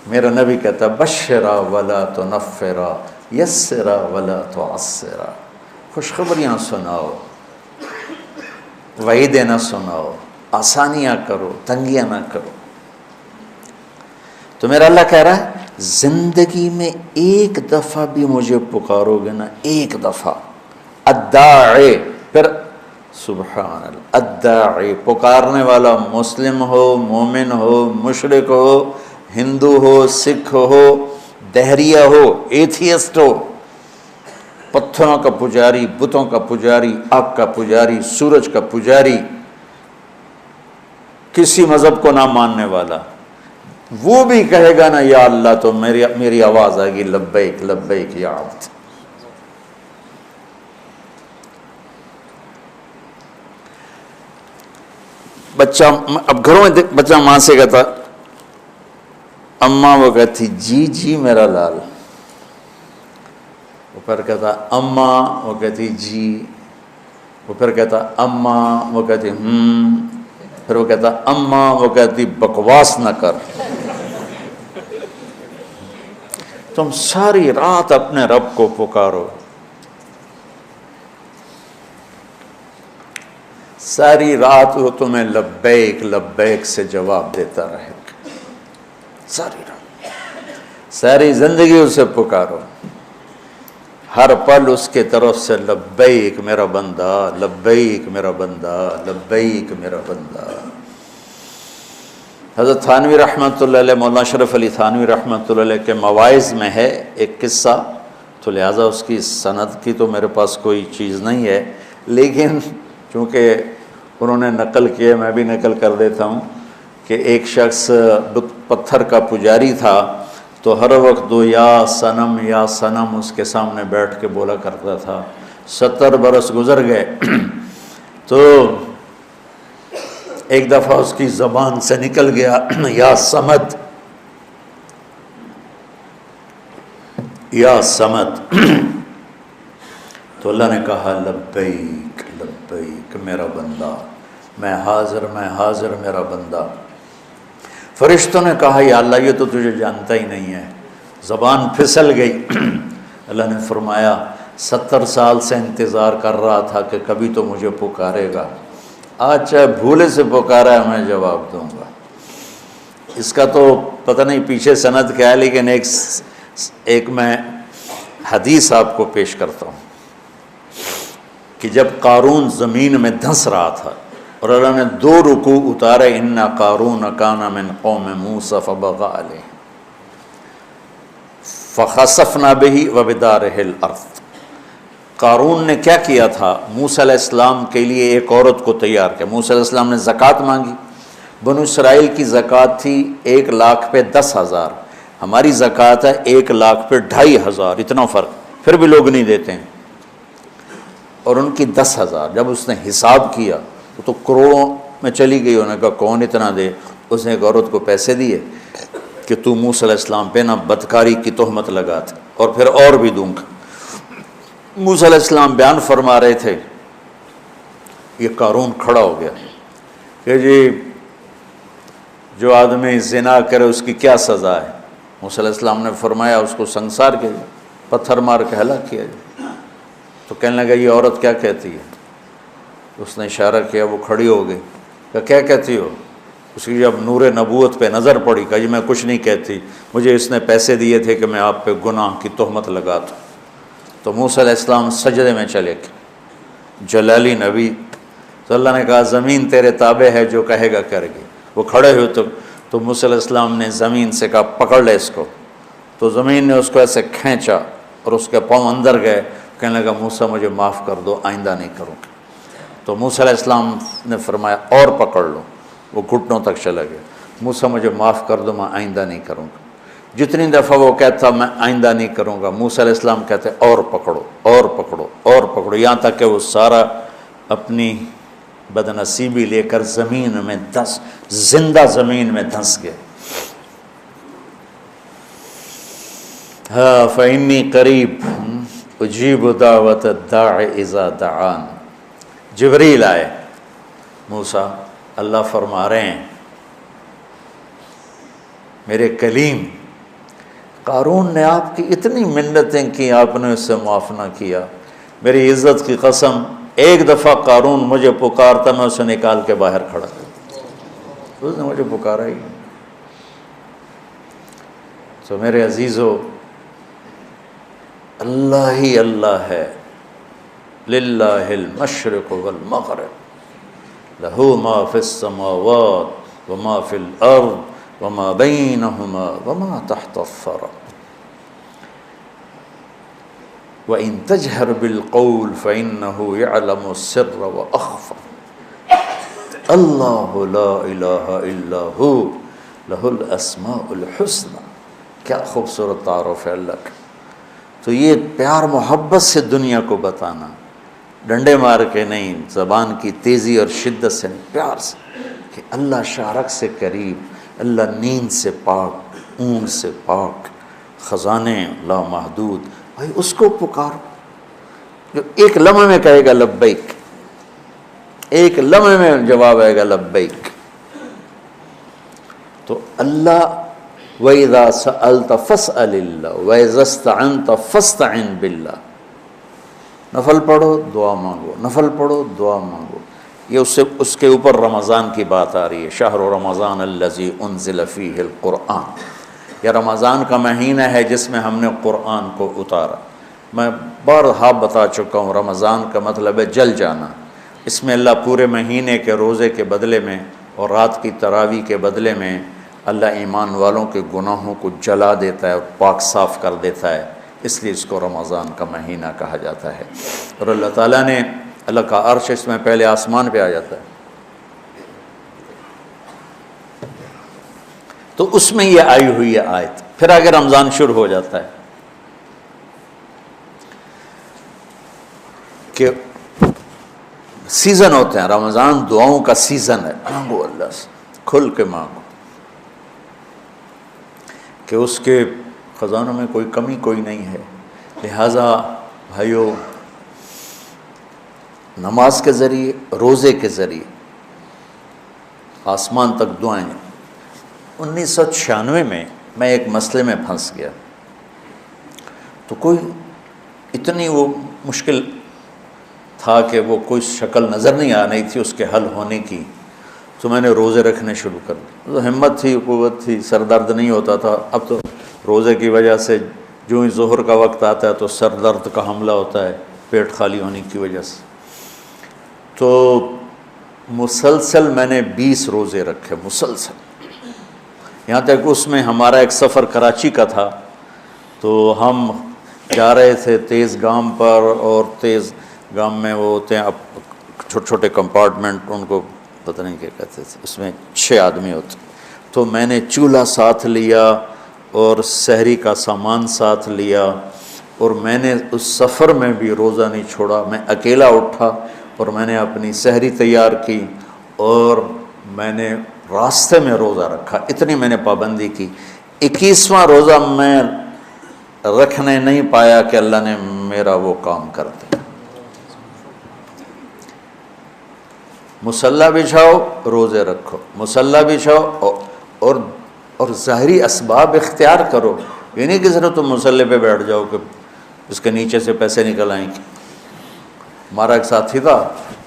میرا نبی کہتا بشرا ولا تنفرا، یسرا ولا تعسرا، خوشخبریاں سناؤ، وعیدیں نہ سناؤ، آسانیاں کرو، تنگیاں نہ کرو۔ تو میرا اللہ کہہ رہا ہے زندگی میں ایک دفعہ بھی مجھے پکارو گے نا، ایک دفعہ، الداعی، پھر سبحان اللہ، الداعی، پکارنے والا مسلم ہو، مومن ہو، مشرک ہو، ہندو ہو، سکھ ہو، دہریہ ہو، ایتھیسٹ ہو، پتھروں کا پجاری، بتوں کا پجاری، آگ کا پجاری، سورج کا پجاری، کسی مذہب کو نہ ماننے والا، وہ بھی کہے گا نا یا اللہ تو میری آواز آئے گی لبیک لبیک یا عبد۔ بچہ اب گھروں میں بچہ ماں سے کہتا اماں، وہ کہتی جی جی میرا لال، وہ پھر کہتا اماں، وہ کہتی جی، وہ پھر کہتا اماں، وہ کہتی پھر وہ کہتا اماں، وہ کہتی بکواس نہ کر۔ تم ساری رات اپنے رب کو پکارو، ساری رات وہ تمہیں لبیک لبیک سے جواب دیتا رہے گا، ساری رات، ساری زندگی اسے پکارو، ہر پل اس کے طرف سے لبیک میرا بندہ، لبیک میرا بندہ، لبیک میرا بندہ۔ حضرت تھانوی رحمۃ اللہ علیہ، مولانا اشرف علی تھانوی رحمۃ اللہ علیہ کے مواعظ میں ہے ایک قصہ، تو لہٰذا اس کی سند کی تو میرے پاس کوئی چیز نہیں ہے، لیکن چونکہ انہوں نے نقل کیے میں بھی نقل کر دیتا ہوں کہ ایک شخص پتھر کا پجاری تھا، تو ہر وقت وہ یا صنم اس کے سامنے بیٹھ کے بولا کرتا تھا۔ 70 برس گزر گئے تو ایک دفعہ اس کی زبان سے نکل گیا یا صمد، یا صمد، تو اللہ نے کہا لبیک لبیک میرا بندہ، میں حاضر میرا بندہ۔ فرشتوں نے کہا یا اللہ یہ تو تجھے جانتا ہی نہیں ہے، زبان پھسل گئی۔ اللہ نے فرمایا 70 سال سے انتظار کر رہا تھا کہ کبھی تو مجھے پکارے گا، آج چاہے بھولے سے پکارا ہے میں جواب دوں گا۔ اس کا تو پتہ نہیں پیچھے سند کیا ہے، لیکن ایک میں حدیث آپ کو پیش کرتا ہوں کہ جب قارون زمین میں دھنس رہا تھا اور اللہ نے 2 رکوع اتارے، ان قارون کان من قوم موسیٰ فبغى علیہ فخسفنا به وبدارہ الارض۔ قارون نے کیا کیا تھا؟ موسیٰ علیہ السلام کے لیے ایک عورت کو تیار کیا۔ موسیٰ علیہ السلام نے زکوٰۃ مانگی، بنو اسرائیل کی زکوٰۃ تھی 1 لاکھ پہ 10,000، ہماری زکوٰۃ ہے 1 لاکھ پہ 2,500، اتنا فرق، پھر بھی لوگ نہیں دیتے ہیں، اور ان کی 10,000۔ جب اس نے حساب کیا تو کروڑوں میں چلی گئی، انہوں نے کہا کون اتنا دے؟ اس نے ایک عورت کو پیسے دیے کہ تو موسیٰ علیہ السلام پہ نا بدکاری کی تہمت لگاتے، اور پھر اور بھی دوں گا۔ موسیٰ علیہ السلام بیان فرما رہے تھے، یہ قارون کھڑا ہو گیا کہ جی جو آدمی زنا کرے اس کی کیا سزا ہے؟ موسیٰ علیہ السلام نے فرمایا اس کو سنسار کیا جائے، پتھر مار کے ہلاک کیا جائے۔ تو کہنے لگا یہ عورت کیا کہتی ہے؟ اس نے اشارہ کیا، وہ کھڑی ہو گئی، کہ کیا کہتی ہو؟ اس کی جب نور نبوت پہ نظر پڑی کہا جی میں کچھ نہیں کہتی، مجھے اس نے پیسے دیے تھے کہ میں آپ پہ گناہ کی تہمت لگاتا۔ تو موسیٰ علیہ السلام سجدے میں چلے گئے، جلالی نبی۔ تو اللہ نے کہا زمین تیرے تابع ہے، جو کہے گا کرے گی۔ وہ کھڑے ہوئے تو موسیٰ علیہ السلام نے زمین سے کہا پکڑ لے اس کو، تو زمین نے اس کو ایسے کھینچا اور اس کے پاؤں اندر گئے. کہنے لگا موسیٰ مجھے معاف کر دو، آئندہ نہیں کروں گا. تو موسیٰ علیہ السلام نے فرمایا اور پکڑ لو. وہ گھٹنوں تک چلا گیا. موسیٰ مجھے معاف کر دو، میں آئندہ نہیں کروں گا. جتنی دفعہ وہ کہتا میں آئندہ نہیں کروں گا، موسیٰ علیہ السلام کہتے اور پکڑو اور پکڑو اور پکڑو، یہاں تک کہ وہ سارا اپنی بدنصیبی لے کر زمین میں زندہ زمین میں دھنس گئے. ہاں فإنی قریب اجیب دعوت الداع اذا دعان. جبریل آئے. موسیٰ اللہ فرما رہے ہیں میرے کلیم، قارون نے آپ کی اتنی منتیں کی، آپ نے اس سے معاف نہ کیا. میری عزت کی قسم، ایک دفعہ قارون مجھے پکارتا میں اسے نکال کے باہر کھڑا. اس نے مجھے پکارا ہی. تو میرے عزیزو، اللہ ہی اللہ ہے. للہ المشرق والمغرب لہ ما فی السماوات وما فی الارض وما بینہما وما تحت الثری وَإِن تَجْهَرْ بِالْقَوْلِ فَإِنَّهُ يَعْلَمُ السِّرَّ وَأَخْفَى. اللہ لا الہ الا ہو لہ الاسماء الحسنى. کیا خوبصورت تعارف ہے اللہ کا. تو یہ پیار محبت سے دنیا کو بتانا، ڈنڈے مار کے نہیں، زبان کی تیزی اور شدت سے نہیں، پیار سے، کہ اللہ شارک سے قریب، اللہ نیند سے پاک، اونگ سے پاک، خزانے لامحدود. بھائی اس کو پکارو جو ایک لمحے میں کہے گا لبیک، ایک لمحے میں جواب آئے گا لبیک. تو اللہ وَإِذَا سَأَلْتَ فَاسْأَلِ اللَّهِ وَإِذَا اسْتَعَنْتَ فَاسْتَعِنْ بِاللَّهِ. نفل پڑھو دعا مانگو، نفل پڑھو دعا مانگو. یہ اس کے اوپر رمضان کی بات آ رہی ہے. شہر رمضان الذی انزل فیہ القرآن. یہ رمضان کا مہینہ ہے جس میں ہم نے قرآن کو اتارا. میں بارہا بتا چکا ہوں، رمضان کا مطلب ہے جل جانا. اس میں اللہ پورے مہینے کے روزے کے بدلے میں اور رات کی تراویح کے بدلے میں اللہ ایمان والوں کے گناہوں کو جلا دیتا ہے اور پاک صاف کر دیتا ہے. اس لیے اس کو رمضان کا مہینہ کہا جاتا ہے. اور اللہ تعالیٰ نے، اللہ کا عرش اس میں پہلے آسمان پہ آ جاتا ہے. تو اس میں یہ آئی ہوئی ہے آیت. پھر آگے رمضان شروع ہو جاتا ہے کہ سیزن ہوتے ہیں. رمضان دعاؤں کا سیزن ہے. مانگو اللہ سے، کھل کے مانگو کہ اس کے خزانوں میں کوئی کمی کوئی نہیں ہے. لہٰذا بھائیو، نماز کے ذریعے، روزے کے ذریعے آسمان تک دعائیں. 1996 میں میں ایک مسئلے میں پھنس گیا. تو کوئی اتنی وہ مشکل تھا کہ وہ کوئی شکل نظر نہیں آ رہی تھی اس کے حل ہونے کی. تو میں نے روزے رکھنے شروع کر دیے. تو ہمت تھی، قوت تھی، سر درد نہیں ہوتا تھا. اب تو روزے کی وجہ سے جو ہی ظہر کا وقت آتا ہے تو سر درد کا حملہ ہوتا ہے، پیٹ خالی ہونے کی وجہ سے. تو مسلسل میں نے 20 روزے رکھے، مسلسل. یہاں تک اس میں ہمارا ایک سفر کراچی کا تھا. تو ہم جا رہے تھے تیز گام پر، اور تیز گام میں وہ ہوتے ہیں اب چھوٹے چھوٹے کمپارٹمنٹ، ان کو پتہ نہیں کیا کہتے تھے، اس میں 6 آدمی ہوتے. تو میں نے چولہا ساتھ لیا اور سحری کا سامان ساتھ لیا، اور میں نے اس سفر میں بھی روزہ نہیں چھوڑا. میں اکیلا اٹھا اور میں نے اپنی سحری تیار کی اور میں نے راستے میں روزہ رکھا. اتنی میں نے پابندی کی. 21واں روزہ میں رکھنے نہیں پایا کہ اللہ نے میرا وہ کام کر دیا. مصلی بچھاؤ، روزے رکھو، مصلی بچھاؤ اور ظاہری اسباب اختیار کرو. یہ نہیں کہ صرف تم مصلی پہ بیٹھ جاؤ کہ اس کے نیچے سے پیسے نکل آئیں گے. ہمارا ایک ساتھی تھا،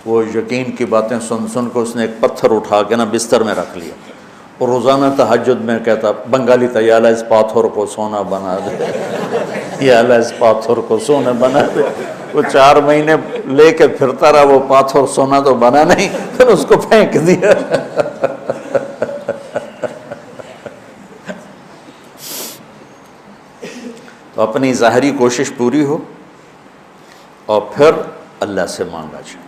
وہ یقین کی باتیں سن سن کو اس نے ایک پتھر اٹھا کے نا بستر میں رکھ لیا، اور روزانہ تہجد میں کہتا بنگالی تھا، یا اللہ اس پاتھر کو سونا بنا دے، یا اللہ اس پاتھر کو سونا بنا دے. وہ 4 مہینے لے کے پھرتا رہا، وہ پاتھر سونا تو بنا نہیں، پھر اس کو پھینک دیا. تو اپنی ظاہری کوشش پوری ہو اور پھر اللہ سے مانگا جائے۔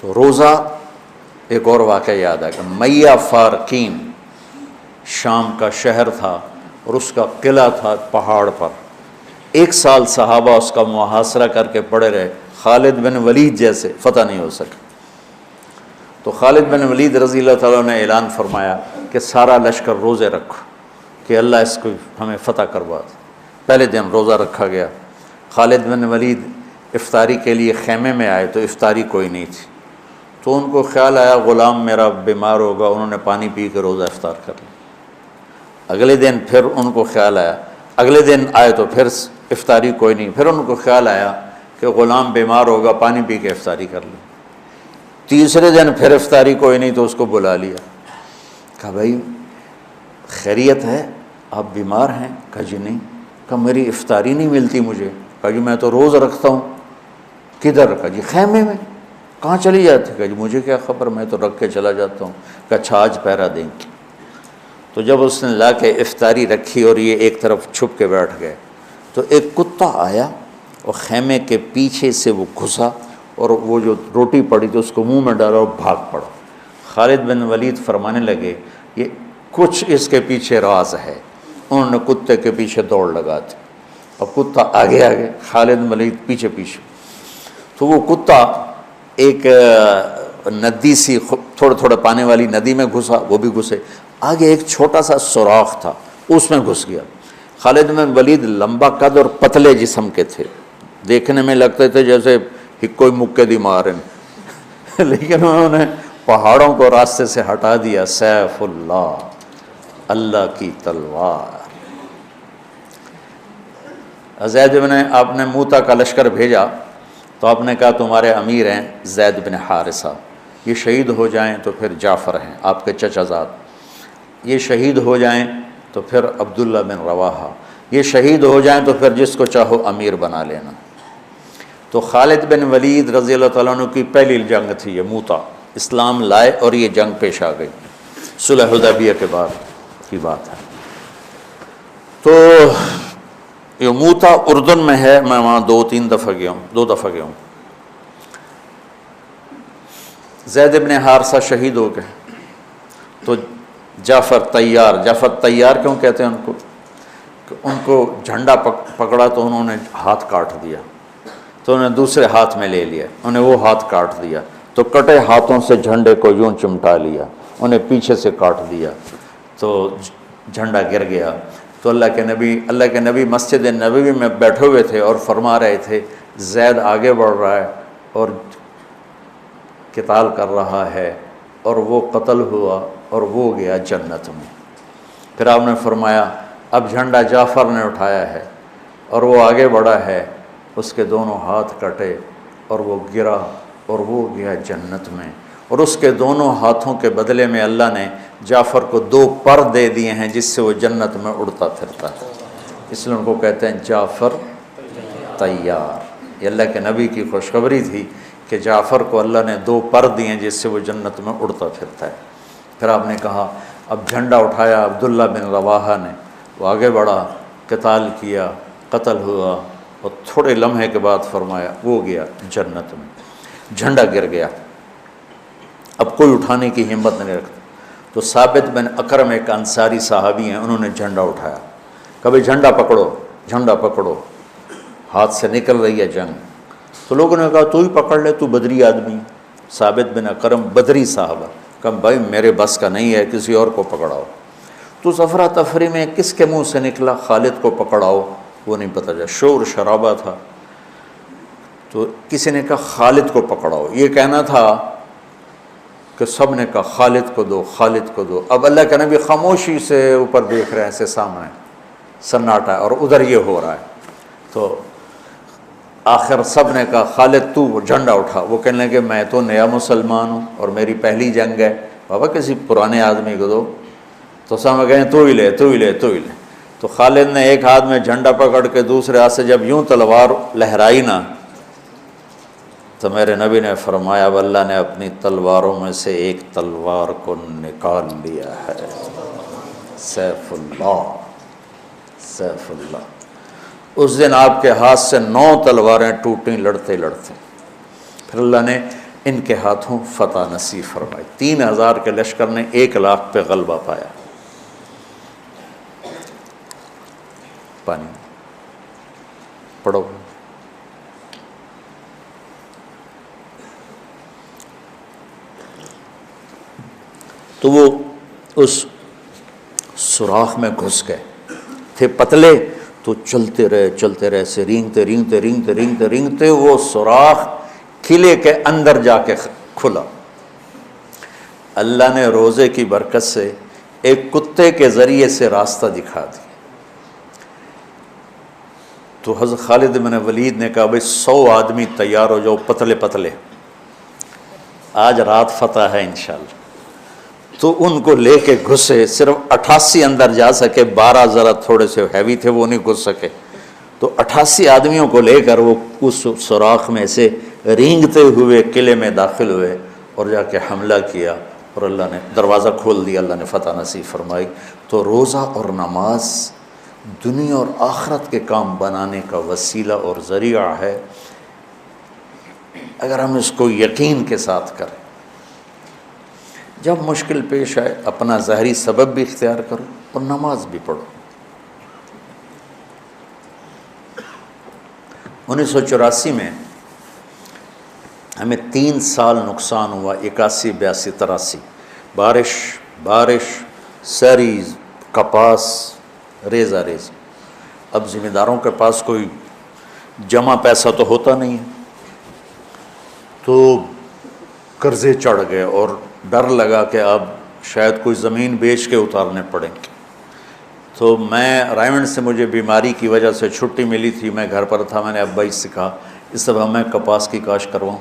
تو روزہ ایک اور واقعہ یاد آ گیا، میہ فارقین شام کا شہر تھا اور اس کا قلعہ تھا پہاڑ پر، 1 سال صحابہ اس کا محاصرہ کر کے پڑے رہے، خالد بن ولید جیسے فتح نہیں ہو سکا۔ تو خالد بن ولید رضی اللہ تعالیٰ نے اعلان فرمایا کہ سارا لشکر روزے رکھو کہ اللہ اس کو ہمیں فتح کروا دے۔ پہلے دن روزہ رکھا گیا۔ خالد بن ولید افطاری کے لیے خیمے میں آئے تو افطاری کوئی نہیں تھی، تو ان کو خیال آیا غلام میرا بیمار ہوگا، انہوں نے پانی پی کے روزہ افطار کر لیا۔ اگلے دن پھر ان کو خیال آیا، اگلے دن آئے تو پھر افطاری کوئی نہیں، پھر ان کو خیال آیا کہ غلام بیمار ہوگا، پانی پی کے افطاری کر لیں۔ تیسرے دن پھر افطاری کوئی نہیں تو اس کو بلا لیا، کہا بھائی خیریت ہے، آپ بیمار ہیں؟ کہا جی نہیں۔ کہا میری افطاری نہیں ملتی مجھے۔ کہا جی میں تو روز رکھتا ہوں۔ کدھر؟ کہا جی خیمے میں۔ کہاں چلی جاتی؟ کہا جی مجھے کیا خبر، میں تو رکھ کے چلا جاتا ہوں۔ کہا اچھا آج پہرا دیں گے۔ تو جب اس نے لا کے افطاری رکھی اور یہ ایک طرف چھپ کے بیٹھ گئے تو ایک کتا آیا اور خیمے کے پیچھے سے وہ گھسا اور وہ جو روٹی پڑی تھی اس کو منہ میں ڈالا اور بھاگ پڑا۔ خالد بن ولید فرمانے لگے یہ کچھ اس کے پیچھے راز ہے۔ انہوں نے کتے کے پیچھے دوڑ لگا دی، اب کتا آگے آگے، خالد بن ولید پیچھے پیچھے۔ تو وہ کتا ایک ندی سی تھوڑے تھوڑے پانی والی ندی میں گھسا، وہ بھی گھسے، آگے ایک چھوٹا سا سوراخ تھا اس میں گھس گیا۔ خالد بن ولید لمبا قد اور پتلے جسم کے تھے، دیکھنے میں لگتے تھے جیسے کوئی مکے دی مارن، لیکن انہوں نے پہاڑوں کو راستے سے ہٹا دیا۔ سیف اللہ، اللہ کی تلوار۔ زید بن، آپ نے موتا کا لشکر بھیجا تو آپ نے کہا تمہارے امیر ہیں زید بن حارثہ، یہ شہید ہو جائیں تو پھر جعفر ہیں آپ کے چچا زاد، یہ شہید ہو جائیں تو پھر عبداللہ بن رواحہ، یہ شہید ہو جائیں تو پھر جس کو چاہو امیر بنا لینا۔ تو خالد بن ولید رضی اللہ تعالیٰ عنہ کی پہلی جنگ تھی یہ موتا، اسلام لائے اور یہ جنگ پیش آ گئی، صلح حدیبیہ کے بعد کی بات ہے۔ تو یہ موتا اردن میں ہے، میں وہاں 2 دفعہ گیا ہوں۔ زید بن حارثہ شہید ہو گئے تو جعفر تیار کیوں کہتے ہیں ان کو؟ کہ ان کو جھنڈا پکڑا تو انہوں نے ہاتھ کاٹ دیا، تو انہوں نے دوسرے ہاتھ میں لے لیا، انہیں وہ ہاتھ کاٹ دیا، تو کٹے ہاتھوں سے جھنڈے کو یوں چمٹا لیا، انہیں پیچھے سے کاٹ دیا تو جھنڈا گر گیا۔ تو اللہ کے نبی مسجد نبوی میں بیٹھے ہوئے تھے اور فرما رہے تھے زید آگے بڑھ رہا ہے اور قتال کر رہا ہے اور وہ قتل ہوا اور وہ گیا جنت میں۔ پھر آپ نے فرمایا اب جھنڈا جعفر نے اٹھایا ہے اور وہ آگے بڑھا ہے، اس کے دونوں ہاتھ کٹے اور وہ گرا اور وہ گیا جنت میں، اور اس کے دونوں ہاتھوں کے بدلے میں اللہ نے جعفر کو 2 پر دے دیے ہیں جس سے وہ جنت میں اڑتا پھرتا ہے، اس لیے ان کو کہتے ہیں جعفر تیار۔ یہ اللہ کے نبی کی خوشخبری تھی کہ جعفر کو اللہ نے 2 پر دیے ہیں جس سے وہ جنت میں اڑتا پھرتا ہے۔ پھر آپ نے کہا اب جھنڈا اٹھایا عبداللہ بن رواحہ نے، وہ آگے بڑھا، قتال کیا، قتل ہوا، اور تھوڑے لمحے کے بعد فرمایا وہ گیا جنت میں، جھنڈا گر گیا، اب کوئی اٹھانے کی ہمت نہیں رکھتا۔ تو ثابت بن اکرم ایک انصاری صحابی ہیں، انہوں نے جھنڈا اٹھایا، کبھی جھنڈا پکڑو، ہاتھ سے نکل رہی ہے جنگ۔ تو لوگوں نے کہا تو ہی پکڑ لے، تو بدری آدمی۔ ثابت بن اکرم بدری صحابہ، کہا بھائی میرے بس کا نہیں ہے، کسی اور کو پکڑاؤ۔ تو افرا تفری میں کس کے منہ سے نکلا خالد کو پکڑاؤ، وہ نہیں پتہ چلا، شور شرابہ تھا، تو کسی نے کہا خالد کو پکڑاؤ۔ یہ کہنا تھا کہ سب نے کہا خالد کو دو۔ اب اللہ کے نبی خاموشی سے اوپر دیکھ رہے ہیں، ایسے سامنے سناٹا ہے اور ادھر یہ ہو رہا ہے، تو آخر سب نے کہا خالد تو جھنڈا اٹھا۔ وہ کہنے لگے میں تو نیا مسلمان ہوں اور میری پہلی جنگ ہے، بابا کسی پرانے آدمی کو دو۔ تو سب کہیں تو ہی لے۔ تو خالد نے ایک ہاتھ میں جھنڈا پکڑ کے دوسرے ہاتھ سے جب یوں تلوار لہرائی نا، تو میرے نبی نے فرمایا اب اللہ نے اپنی تلواروں میں سے ایک تلوار کو نکال لیا ہے، سیف اللہ، سیف اللہ، اس دن آپ کے ہاتھ سے 9 تلواریں ٹوٹیں لڑتے لڑتے، پھر اللہ نے ان کے ہاتھوں فتح نصیب فرمائی، 3000 کے لشکر نے 1 لاکھ پہ غلبہ پایا۔ پانی پڑھو۔ تو وہ اس سوراخ میں گھس گئے تھے، پتلے تو چلتے رہے سے رینگتے وہ سوراخ قلعے کے اندر جا کے کھلا۔ اللہ نے روزے کی برکت سے ایک کتے کے ذریعے سے راستہ دکھا دیا۔ تو حضرت خالد بن ولید نے کہا بھائی 100 آدمی تیار ہو جاؤ، پتلے پتلے، آج رات فتح ہے انشاءاللہ۔ تو ان کو لے کے گھسے، صرف 88 اندر جا سکے، 12 ذرا تھوڑے سے ہیوی تھے وہ نہیں گھس سکے، تو 88 آدمیوں کو لے کر وہ اس سوراخ میں سے رینگتے ہوئے قلعے میں داخل ہوئے اور جا کے حملہ کیا، اور اللہ نے دروازہ کھول دیا، اللہ نے فتح نصیب فرمائی۔ تو روزہ اور نماز دنیا اور آخرت کے کام بنانے کا وسیلہ اور ذریعہ ہے، اگر ہم اس کو یقین کے ساتھ کریں۔ جب مشکل پیش آئے اپنا ظاہری سبب بھی اختیار کرو اور نماز بھی پڑھو۔ 1984 میں ہمیں 3 سال نقصان ہوا، 81 82 83، بارش ساری کپاس ریزہ ریز۔ اب ذمہ داروں کے پاس کوئی جمع پیسہ تو ہوتا نہیں ہے، تو قرضے چڑھ گئے اور ڈر لگا کہ اب شاید کوئی زمین بیچ کے اتارنے پڑیں گے۔ تو میں رائمنڈ سے مجھے بیماری کی وجہ سے چھٹی ملی تھی، میں گھر پر تھا، میں نے ابا سے کہا اس دفعہ میں کپاس کی کاشت کرواؤں،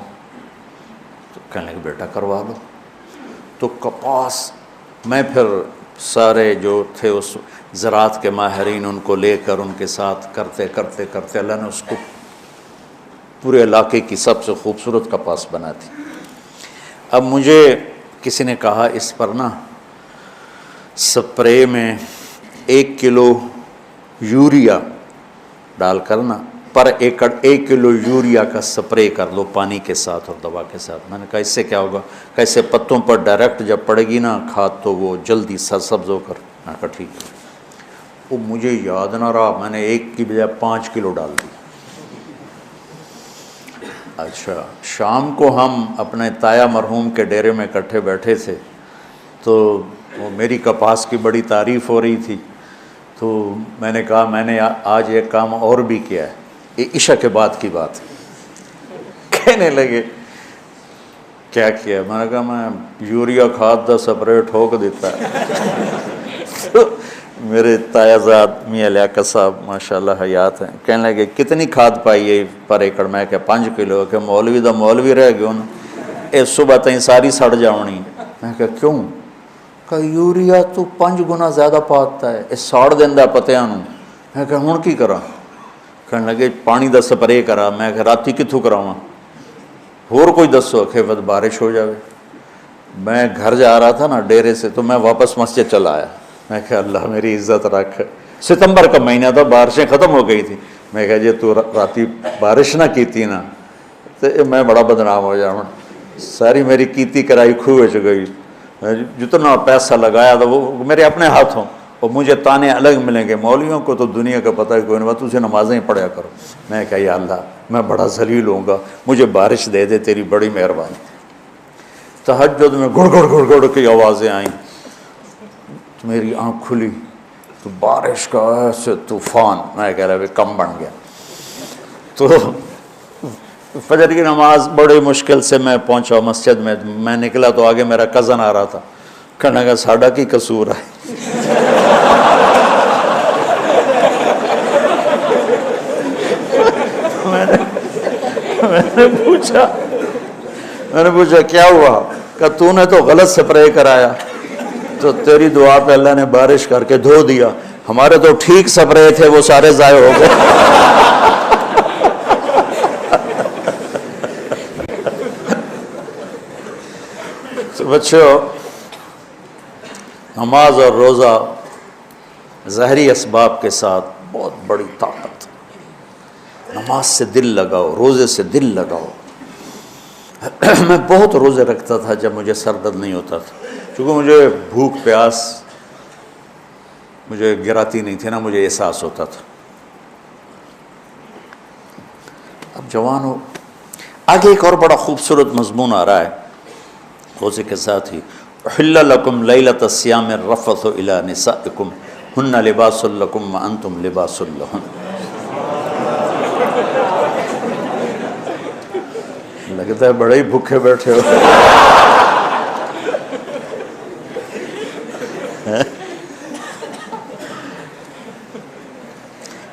تو کہنے لگے بیٹا کروا لو۔ تو کپاس میں پھر سارے جو تھے اس زراعت کے ماہرین ان کو لے کر ان کے ساتھ کرتے اللہ نے اس کو پورے علاقے کی سب سے خوبصورت کپاس بنا دی۔ اب مجھے کسی نے کہا اس پر نا سپرے میں 1 کلو یوریا ڈال کر نا پر ایکڑ 1 کلو یوریا کا سپرے کر لو پانی کے ساتھ اور دوا کے ساتھ۔ میں نے کہا اس سے کیا ہوگا؟ کیسے پتوں پر ڈائریکٹ جب پڑے گی نا کھاد تو وہ جلدی سبز ہو کر۔ میں نے کہا ٹھیک ہے۔ وہ مجھے یاد نہ رہا، میں نے 1 کی بجائے 5 کلو ڈال دی۔ اچھا، شام کو ہم اپنے تایا مرحوم کے ڈیرے میں اکٹھے بیٹھے تھے، تو وہ میری کپاس کی بڑی تعریف ہو رہی تھی، تو میں نے کہا میں نے آج ایک کام اور بھی کیا ہے، یہ عشاء کے بعد کی بات۔ کہنے لگے کیا کیا؟ میں نے کہا میں یوریا کھاد دا سپرے ٹھوک دیتا ہے۔ میرے تایا زاد میاں لیاقت صاحب ماشاءاللہ حیات ہیں، کہنے لگے کتنی کھاد پائی ہے پر ایکڑ؟ میں کہ 5 کلو۔ کہ مولوی دا مولوی رہ گیا نا، اے صبح تائیں ساری سڑ جاونی۔ میں کہ کیوں؟ کہ یوریا تو 5 گنا زیادہ پاتا ہے، اے ساڑ دیندہ پتیاں نوں۔ میں کہ ہن کی کراں؟ کہنے لگے پانی دا سپرے کرا۔ میں کہ راتی کتھوں کراواں؟ ہور کوئی دسو؟ کہ ود بارش ہو جاوے۔ میں گھر جا رہا تھا نا ڈیرے سے، تو میں واپس مسجد چلا آیا۔ میں کہا اللہ میری عزت رکھ، ستمبر کا مہینہ تھا، بارشیں ختم ہو گئی تھی۔ میں کہا جی تو راتی بارش نہ کیتی نا تو میں بڑا بدنام ہو جاؤں، ساری میری کیتی کرائی کھو چ گئی، جتنا پیسہ لگایا تھا وہ میرے اپنے ہاتھوں، اور مجھے تانے الگ ملیں گے، مولویوں کو تو دنیا کا پتہ ہے کوئی نہیں، تجھے نمازیں پڑھیا کرو۔ میں کہا یا اللہ میں بڑا ذلیل ہوں گا، مجھے بارش دے دے، تیری بڑی مہربانی۔ تہجد میں گڑ گڑ گڑ گڑ کی آوازیں آئیں، تو میری آنکھ کھلی تو بارش کا ایسے طوفان، میں کہہ رہا کم بن گیا۔ تو فجر کی نماز بڑی مشکل سے میں پہنچا مسجد میں، میں نکلا تو آگے میرا کزن آ رہا تھا، کہنے لگا ساڈا کی قصور ہے؟ میں نے پوچھا کیا ہوا؟ کہ تو نے تو غلط سپرے کرایا، تو تیری دعا پہ اللہ نے بارش کر کے دھو دیا، ہمارے تو ٹھیک سپرے تھے وہ سارے ضائع ہو گئے۔ تو بچوں، نماز اور روزہ ظاہری اسباب کے ساتھ بڑی طاقت. نماز سے دل لگاؤ، روزے سے دل لگاؤ. میں بہت روزے رکھتا تھا جب مجھے سر درد نہیں ہوتا تھا، چونکہ مجھے بھوک پیاس مجھے گراتی نہیں تھی نا، مجھے احساس ہوتا تھا. اب جوان ہو. آگے ایک اور بڑا خوبصورت مضمون آ رہا ہے روزے کے ساتھ ہی. احل لکم لیلۃ الصیام الرفث الی نسائکم ہن لباس لکم وانتم لباس لہن. لگتا ہے بڑے ہی بھوکے بیٹھے ہو.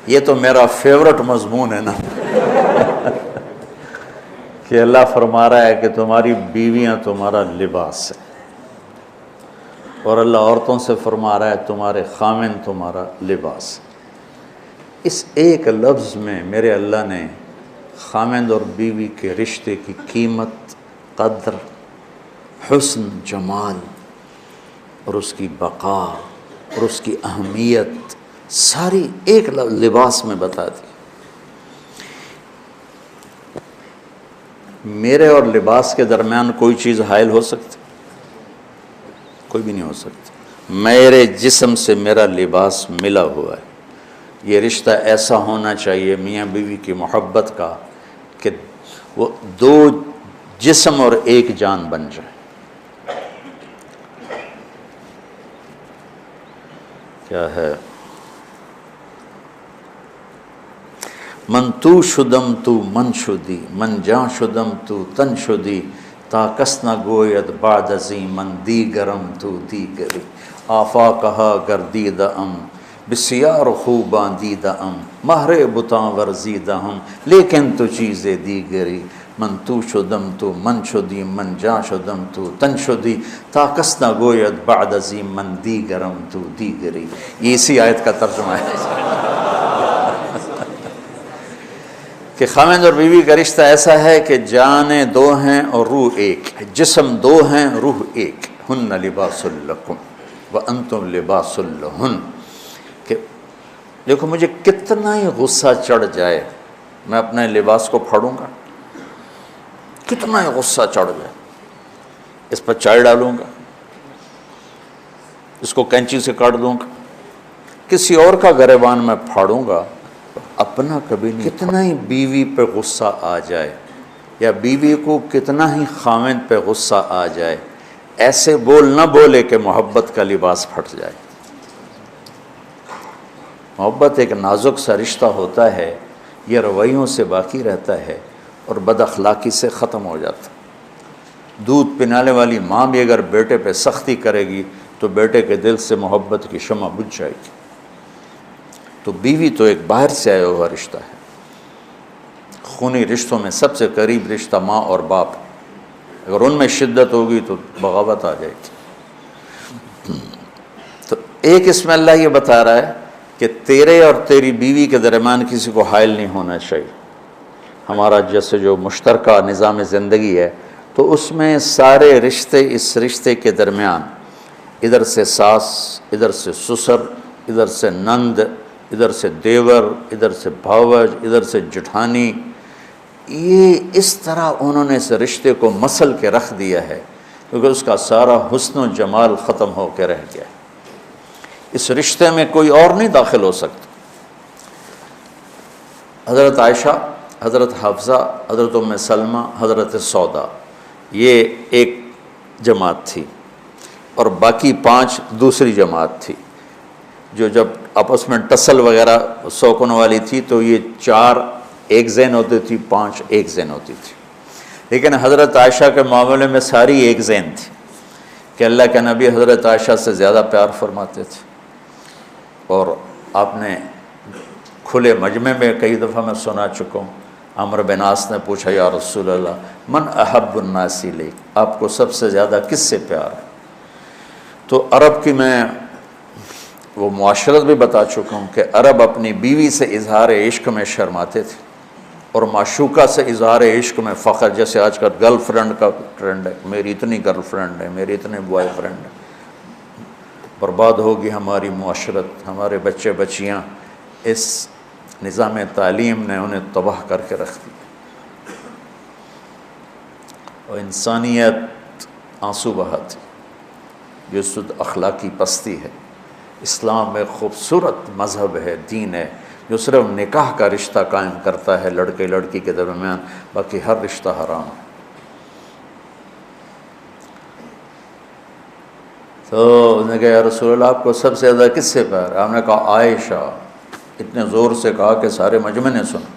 یہ تو میرا فیورٹ مضمون ہے نا کہ اللہ فرما رہا ہے کہ تمہاری بیویاں تمہارا لباس ہے، اور اللہ عورتوں سے فرما رہا ہے تمہارے خامن تمہارا لباس. اس ایک لفظ میں میرے اللہ نے خامند اور بیوی کے رشتے کی قیمت، قدر، حسن، جمال اور اس کی بقا اور اس کی اہمیت ساری ایک لباس میں بتا دی. میرے اور لباس کے درمیان کوئی چیز حائل ہو سکتی؟ کوئی بھی نہیں ہو سکتی. میرے جسم سے میرا لباس ملا ہوا ہے. یہ رشتہ ایسا ہونا چاہیے میاں بیوی کی محبت کا کہ وہ دو جسم اور ایک جان بن جائے. کیا ہے؟ من تو شدم تو من شدی، من جاں شدم تو تن شدی، تا کس نہ گوید بعد ازیں من دیگرم تو دیگری. آفاقہا گردیدہ ام بسیار خوباں دیدہ ام، مہر بتاں ورزیدہ ہم لیکن تو چیزیں دیگری. من تو شدم تو من شدی، من جاں شدم تو تن شدی، تا کس نہ گوید بعد ازیں من دیگرم تو دیگری. یہ اسی آیت کا ترجمہ ہے کہ خامند اور بیوی کا رشتہ ایسا ہے کہ جانیں دو ہیں اور روح ایک، جسم دو ہیں روح ایک. ہن لباس لکم وانتم لباس لہن. کہ دیکھو مجھے کتنا ہی غصہ چڑھ جائے میں اپنے لباس کو پھاڑوں گا، کتنا ہی غصہ چڑھ جائے اس پر چائے ڈالوں گا، اس کو کینچی سے کاٹ دوں گا، کسی اور کا گریبان میں پھاڑوں گا، اپنا کبھی نہیں. کتنا ہی بیوی پہ غصہ آ جائے یا بیوی کو کتنا ہی خامند پہ غصہ آ جائے، ایسے بول نہ بولے کہ محبت کا لباس پھٹ جائے. محبت ایک نازک سا رشتہ ہوتا ہے، یہ رویوں سے باقی رہتا ہے اور بد اخلاقی سے ختم ہو جاتا. دودھ پلانے والی ماں بھی اگر بیٹے پہ سختی کرے گی تو بیٹے کے دل سے محبت کی شمع بجھ جائے گی. تو بیوی تو ایک باہر سے آیا ہوا رشتہ ہے. خونی رشتوں میں سب سے قریب رشتہ ماں اور باپ، اگر ان میں شدت ہوگی تو بغاوت آ جائے گی. تو ایک اس میں اللہ یہ بتا رہا ہے کہ تیرے اور تیری بیوی کے درمیان کسی کو حائل نہیں ہونا چاہیے. ہمارا جیسے جو مشترکہ نظام زندگی ہے تو اس میں سارے رشتے اس رشتے کے درمیان، ادھر سے ساس، ادھر سے سسر، ادھر سے نند، ادھر سے دیور، ادھر سے بھاوج، ادھر سے جٹھانی، یہ اس طرح انہوں نے اس رشتے کو مسل کے رکھ دیا ہے کیونکہ اس کا سارا حسن و جمال ختم ہو کے رہ گیا ہے. اس رشتے میں کوئی اور نہیں داخل ہو سکتا. حضرت عائشہ، حضرت حفصہ، حضرت ام سلمہ، حضرت سودا، یہ ایک جماعت تھی اور باقی 5 دوسری جماعت تھی جو جب آپس میں ٹسل وغیرہ سوکن والی تھی تو یہ 4 ایک ذہن ہوتی تھی، 5 ایک ذہن ہوتی تھی. لیکن حضرت عائشہ کے معاملے میں ساری ایک ذہن تھی کہ اللہ کے نبی حضرت عائشہ سے زیادہ پیار فرماتے تھے. اور آپ نے کھلے مجمع میں کئی دفعہ میں سنا چکا ہوں، عمرو بن عاص نے پوچھا یا رسول اللہ من احب الناس الیک، آپ کو سب سے زیادہ کس سے پیار ہے؟ تو عرب کی میں وہ معاشرت بھی بتا چکا ہوں کہ عرب اپنی بیوی سے اظہار عشق میں شرماتے تھے اور معشوقہ سے اظہار عشق میں فخر. جیسے آج کل گرل فرینڈ کا ٹرینڈ ہے، میری اتنی گرل فرینڈ ہے، میری اتنے بوائے فرینڈ ہے. برباد ہوگی ہماری معاشرت، ہمارے بچے بچیاں اس نظام تعلیم نے انہیں تباہ کر کے رکھ دیا، اور انسانیت آنسو بہاتی، جو سود اخلاقی پستی ہے۔ اسلام ایک خوبصورت مذہب ہے، دین ہے، جو صرف نکاح کا رشتہ قائم کرتا ہے لڑکے لڑکی کے درمیان، باقی ہر رشتہ حرام ہے۔ تو انہوں نے کہا یا رسول اللہ آپ کو سب سے زیادہ کس سے پیار ہے؟ آپ نے کہا عائشہ۔ اتنے زور سے کہا کہ سارے مجمع نے سنا۔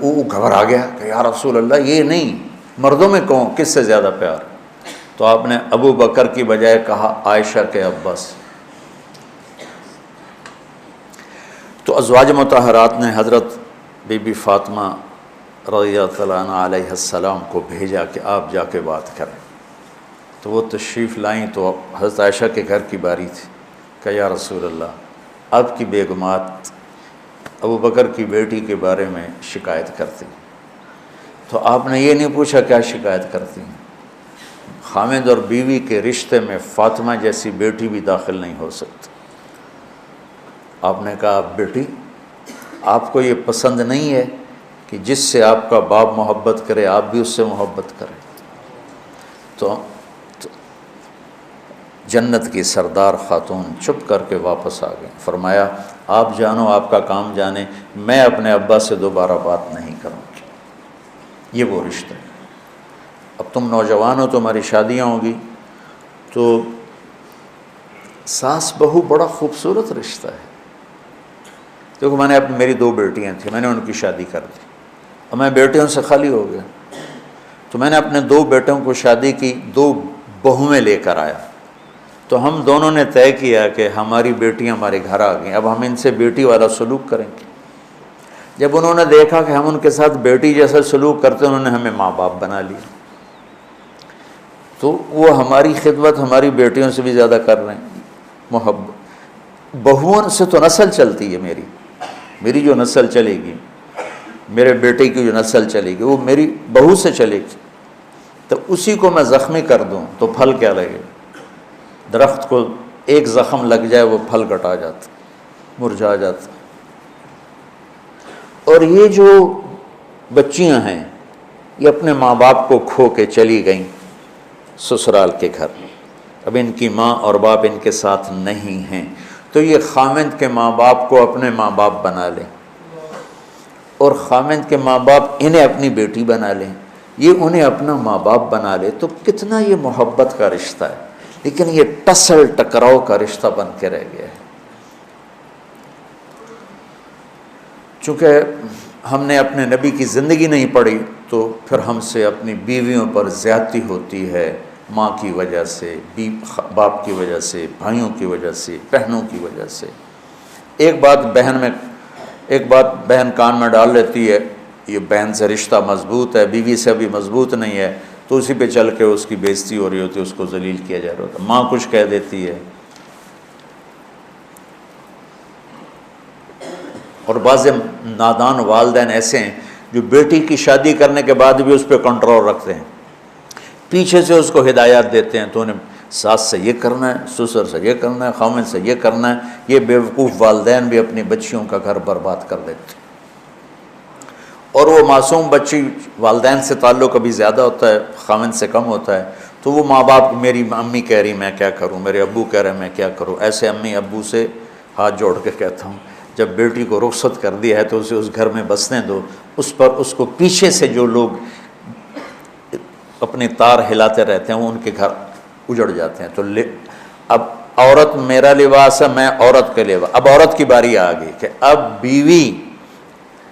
وہ گھبرا گیا کہ یا رسول اللہ یہ نہیں، مردوں میں کہوں کس سے زیادہ پیار؟ تو آپ نے ابو بکر کی بجائے کہا عائشہ کے ابا سے۔ تو ازواج مطہرات نے حضرت بی بی فاطمہ رضی اللہ عنہ علیہ السلام کو بھیجا کہ آپ جا کے بات کریں۔ تو وہ تشریف لائیں تو حضرت عائشہ کے گھر کی باری تھی کہ یا رسول اللہ آپ کی بیگمات ابو بکر کی بیٹی کے بارے میں شکایت کرتی، تو آپ نے یہ نہیں پوچھا کیا شکایت کرتی ہیں؟ خامد اور بیوی کے رشتے میں فاطمہ جیسی بیٹی بھی داخل نہیں ہو سکتی۔ آپ نے کہا بیٹی آپ کو یہ پسند نہیں ہے کہ جس سے آپ کا باپ محبت کرے آپ بھی اس سے محبت کریں؟ تو جنت کی سردار خاتون چپ کر کے واپس آ گئے، فرمایا آپ جانو آپ کا کام جانے، میں اپنے ابا سے دوبارہ بات نہیں کروں گی۔ یہ وہ رشتہ ہے۔ اب تم نوجوان ہو، تمہاری شادیاں ہوں گی، تو ساس بہو بڑا خوبصورت رشتہ ہے۔ دیکھو میں نے میری 2 بیٹیاں تھیں، میں نے ان کی شادی کر دی اور میں بیٹیوں سے خالی ہو گیا، تو میں نے اپنے 2 بیٹوں کو شادی کی، 2 بہویں لے کر آیا۔ تو ہم دونوں نے طے کیا کہ ہماری بیٹیاں ہمارے گھر آ گئیں، اب ہم ان سے بیٹی والا سلوک کریں گے۔ جب انہوں نے دیکھا کہ ہم ان کے ساتھ بیٹی جیسا سلوک کرتے، انہوں نے ہمیں ماں باپ بنا لیا، تو وہ ہماری خدمت ہماری بیٹیوں سے بھی زیادہ کر رہے ہیں۔ محبت بہوؤں سے تو نسل چلتی ہے، میری جو نسل چلے گی، میرے بیٹے کی جو نسل چلے گی وہ میری بہو سے چلے گی، تو اسی کو میں زخمی کر دوں تو پھل کیا لگے؟ درخت کو ایک زخم لگ جائے وہ پھل کٹا جاتا، مرجھا جاتا۔ اور یہ جو بچیاں ہیں یہ اپنے ماں باپ کو کھو کے چلی گئیں سسرال کے گھر، اب ان کی ماں اور باپ ان کے ساتھ نہیں ہیں، تو یہ خامند کے ماں باپ کو اپنے ماں باپ بنا لیں، اور خامند کے ماں باپ انہیں اپنی بیٹی بنا لیں، یہ انہیں اپنا ماں باپ بنا لے، تو کتنا یہ محبت کا رشتہ ہے۔ لیکن یہ ٹسل ٹکراؤ کا رشتہ بن کے رہ گیا ہے، چونکہ ہم نے اپنے نبی کی زندگی نہیں پڑھی، تو پھر ہم سے اپنی بیویوں پر زیادتی ہوتی ہے، ماں کی وجہ سے، باپ کی وجہ سے، بھائیوں کی وجہ سے، بہنوں کی وجہ سے۔ ایک بات بہن کان میں ڈال لیتی ہے، یہ بہن سے رشتہ مضبوط ہے، بیوی سے بھی مضبوط نہیں ہے، تو اسی پہ چل کے اس کی بےزتی ہو رہی ہوتی ہے، اس کو ذلیل کیا جا رہا ہوتا ہے، ماں کچھ کہہ دیتی ہے۔ اور بعض نادان والدین ایسے ہیں جو بیٹی کی شادی کرنے کے بعد بھی اس پہ کنٹرول رکھتے ہیں، پیچھے سے اس کو ہدایات دیتے ہیں، تو انہیں ساس سے یہ کرنا ہے، سسر سے یہ کرنا ہے، خامن سے یہ کرنا ہے۔ یہ بیوقوف والدین بھی اپنی بچیوں کا گھر برباد کر دیتے ہیں، اور وہ معصوم بچی والدین سے تعلق کبھی زیادہ ہوتا ہے، خامن سے کم ہوتا ہے، تو وہ ماں باپ، میری امی کہہ رہی میں کیا کروں، میرے ابو کہہ رہے میں کیا کروں۔ ایسے امی ابو سے ہاتھ جوڑ کے کہتا ہوں جب بیٹی کو رخصت کر دیا ہے تو اسے اس گھر میں بسنے دو، اس کو پیچھے سے جو لوگ اپنے تار ہلاتے رہتے ہیں وہ ان کے گھر اجڑ جاتے ہیں۔ تو اب عورت میرا لباس ہے، میں عورت کے لباس۔ اب عورت کی باری آ گئی کہ اب بیوی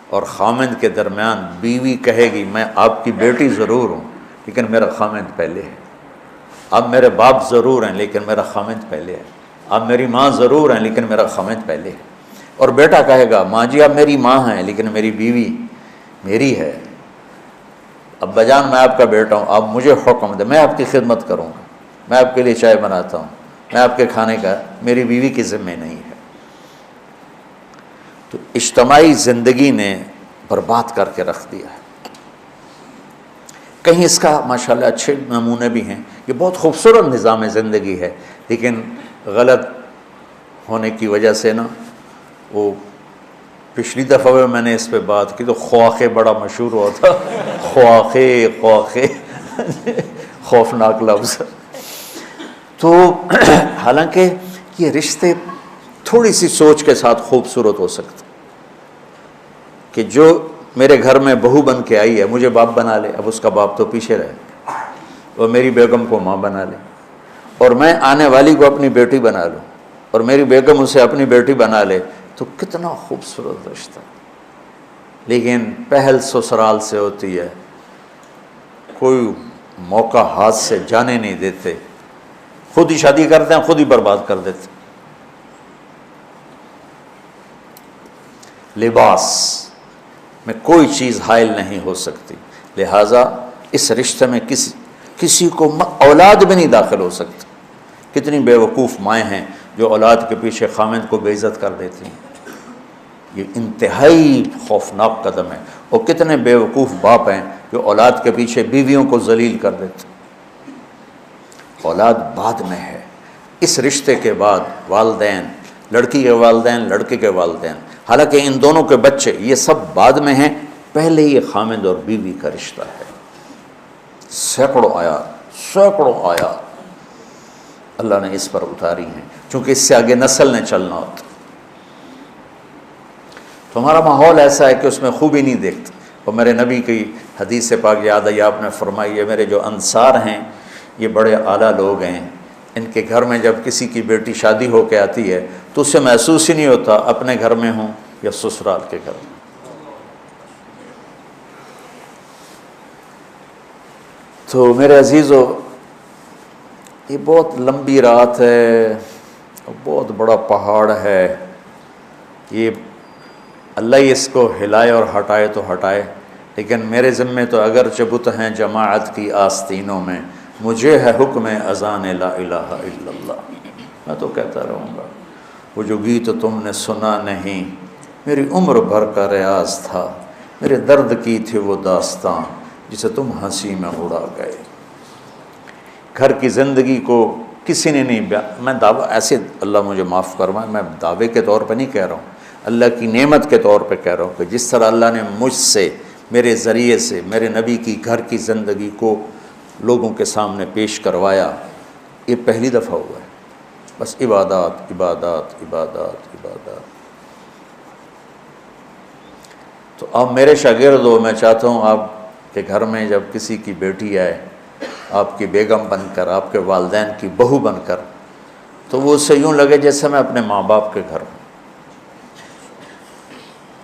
اور خامند کے درمیان بیوی کہے گی میں آپ کی بیٹی ضرور ہوں لیکن میرا خامند پہلے ہے، اب میرے باپ ضرور ہیں لیکن میرا خامند پہلے ہے، اب میری ماں ضرور ہیں لیکن میرا خامند پہلے ہے۔ اور بیٹا کہے گا ماں جی آپ میری ماں ہیں لیکن میری بیوی میری ہے، ابا جان میں آپ کا بیٹا ہوں، آپ مجھے حکم دیں، میں آپ کی خدمت کروں گا، میں آپ کے لیے چائے بناتا ہوں، میں آپ کے کھانے کا، میری بیوی کی ذمہ نہیں ہے۔ تو اجتماعی زندگی نے برباد کر کے رکھ دیا ہے۔ کہیں اس کا ماشاءاللہ اچھے نمونے بھی ہیں، یہ بہت خوبصورت نظام زندگی ہے، لیکن غلط ہونے کی وجہ سے نا، وہ پچھلی دفعہ میں نے اس پہ بات کی تو خواخے بڑا مشہور ہوا تھا، خواخے خوفناک لفظ. تو حالانکہ یہ رشتے تھوڑی سی سوچ کے ساتھ خوبصورت ہو سکتے کہ جو میرے گھر میں بہو بن کے آئی ہے مجھے باپ بنا لے، اب اس کا باپ تو پیچھے رہے، وہ میری بیگم کو ماں بنا لے، اور میں آنے والی کو اپنی بیٹی بنا لوں، اور میری بیگم اسے اپنی بیٹی بنا لے، تو کتنا خوبصورت رشتہ. لیکن پہل سسرال سے ہوتی ہے، کوئی موقع ہاتھ سے جانے نہیں دیتے، خود ہی شادی کرتے ہیں، خود ہی برباد کر دیتے. لباس میں کوئی چیز حائل نہیں ہو سکتی، لہٰذا اس رشتے میں کسی کو اولاد بھی نہیں داخل ہو سکتی. کتنی بے وقوف مائیں ہیں جو اولاد کے پیچھے خامند کو بے عزت کر دیتی ہیں، یہ انتہائی خوفناک قدم ہے. اور کتنے بے وقوف باپ ہیں جو اولاد کے پیچھے بیویوں کو ذلیل کر دیتے ہیں. اولاد بعد میں ہے. اس رشتے کے بعد والدین، لڑکی کے والدین، لڑکے کے والدین، حالانکہ ان دونوں کے بچے یہ سب بعد میں ہیں، پہلے یہ خامند اور بیوی کا رشتہ ہے. سینکڑوں آیات اللہ نے اس پر اتاری ہیں، چونکہ اس سے آگے نسل نے چلنا ہوتا. تو ہمارا ماحول ایسا ہے کہ اس میں خوبی نہیں دیکھتے. اور میرے نبی کی حدیث پاک یاد آئی، آپ نے فرمائی ہے میرے جو انصار ہیں یہ بڑے اعلیٰ لوگ ہیں، ان کے گھر میں جب کسی کی بیٹی شادی ہو کے آتی ہے تو اسے محسوس ہی نہیں ہوتا اپنے گھر میں ہوں یا سسرال کے گھر میں. تو میرے عزیزو، یہ بہت لمبی رات ہے، بہت بڑا پہاڑ ہے، یہ اللہ ہی اس کو ہلائے اور ہٹائے تو ہٹائے. لیکن میرے ذمے تو اگرچہ بت ہیں جماعت کی آستینوں میں، مجھے ہے حکم اذان لا الہ الا اللہ. میں تو کہتا رہوں گا، وہ جو گیت تم نے سنا نہیں میری عمر بھر کا ریاض تھا، میرے درد کی تھی وہ داستان جسے تم ہنسی میں اڑا گئے. گھر کی زندگی کو کسی نے نہیں میں دعویٰ ایسے، اللہ مجھے معاف فرمائے، میں دعوے کے طور پہ نہیں کہہ رہا ہوں، اللہ کی نعمت کے طور پہ کہہ رہا ہوں کہ جس طرح اللہ نے مجھ سے، میرے ذریعے سے میرے نبی کی گھر کی زندگی کو لوگوں کے سامنے پیش کروایا، یہ پہلی دفعہ ہوا ہے. بس عبادات عبادات عبادات عبادات. تو اب میرے شاگرد ہو، میں چاہتا ہوں آپ کے گھر میں جب کسی کی بیٹی آئے آپ کی بیگم بن کر، آپ کے والدین کی بہو بن کر، تو وہ اسے یوں لگے جیسے میں اپنے ماں باپ کے گھر ہوں.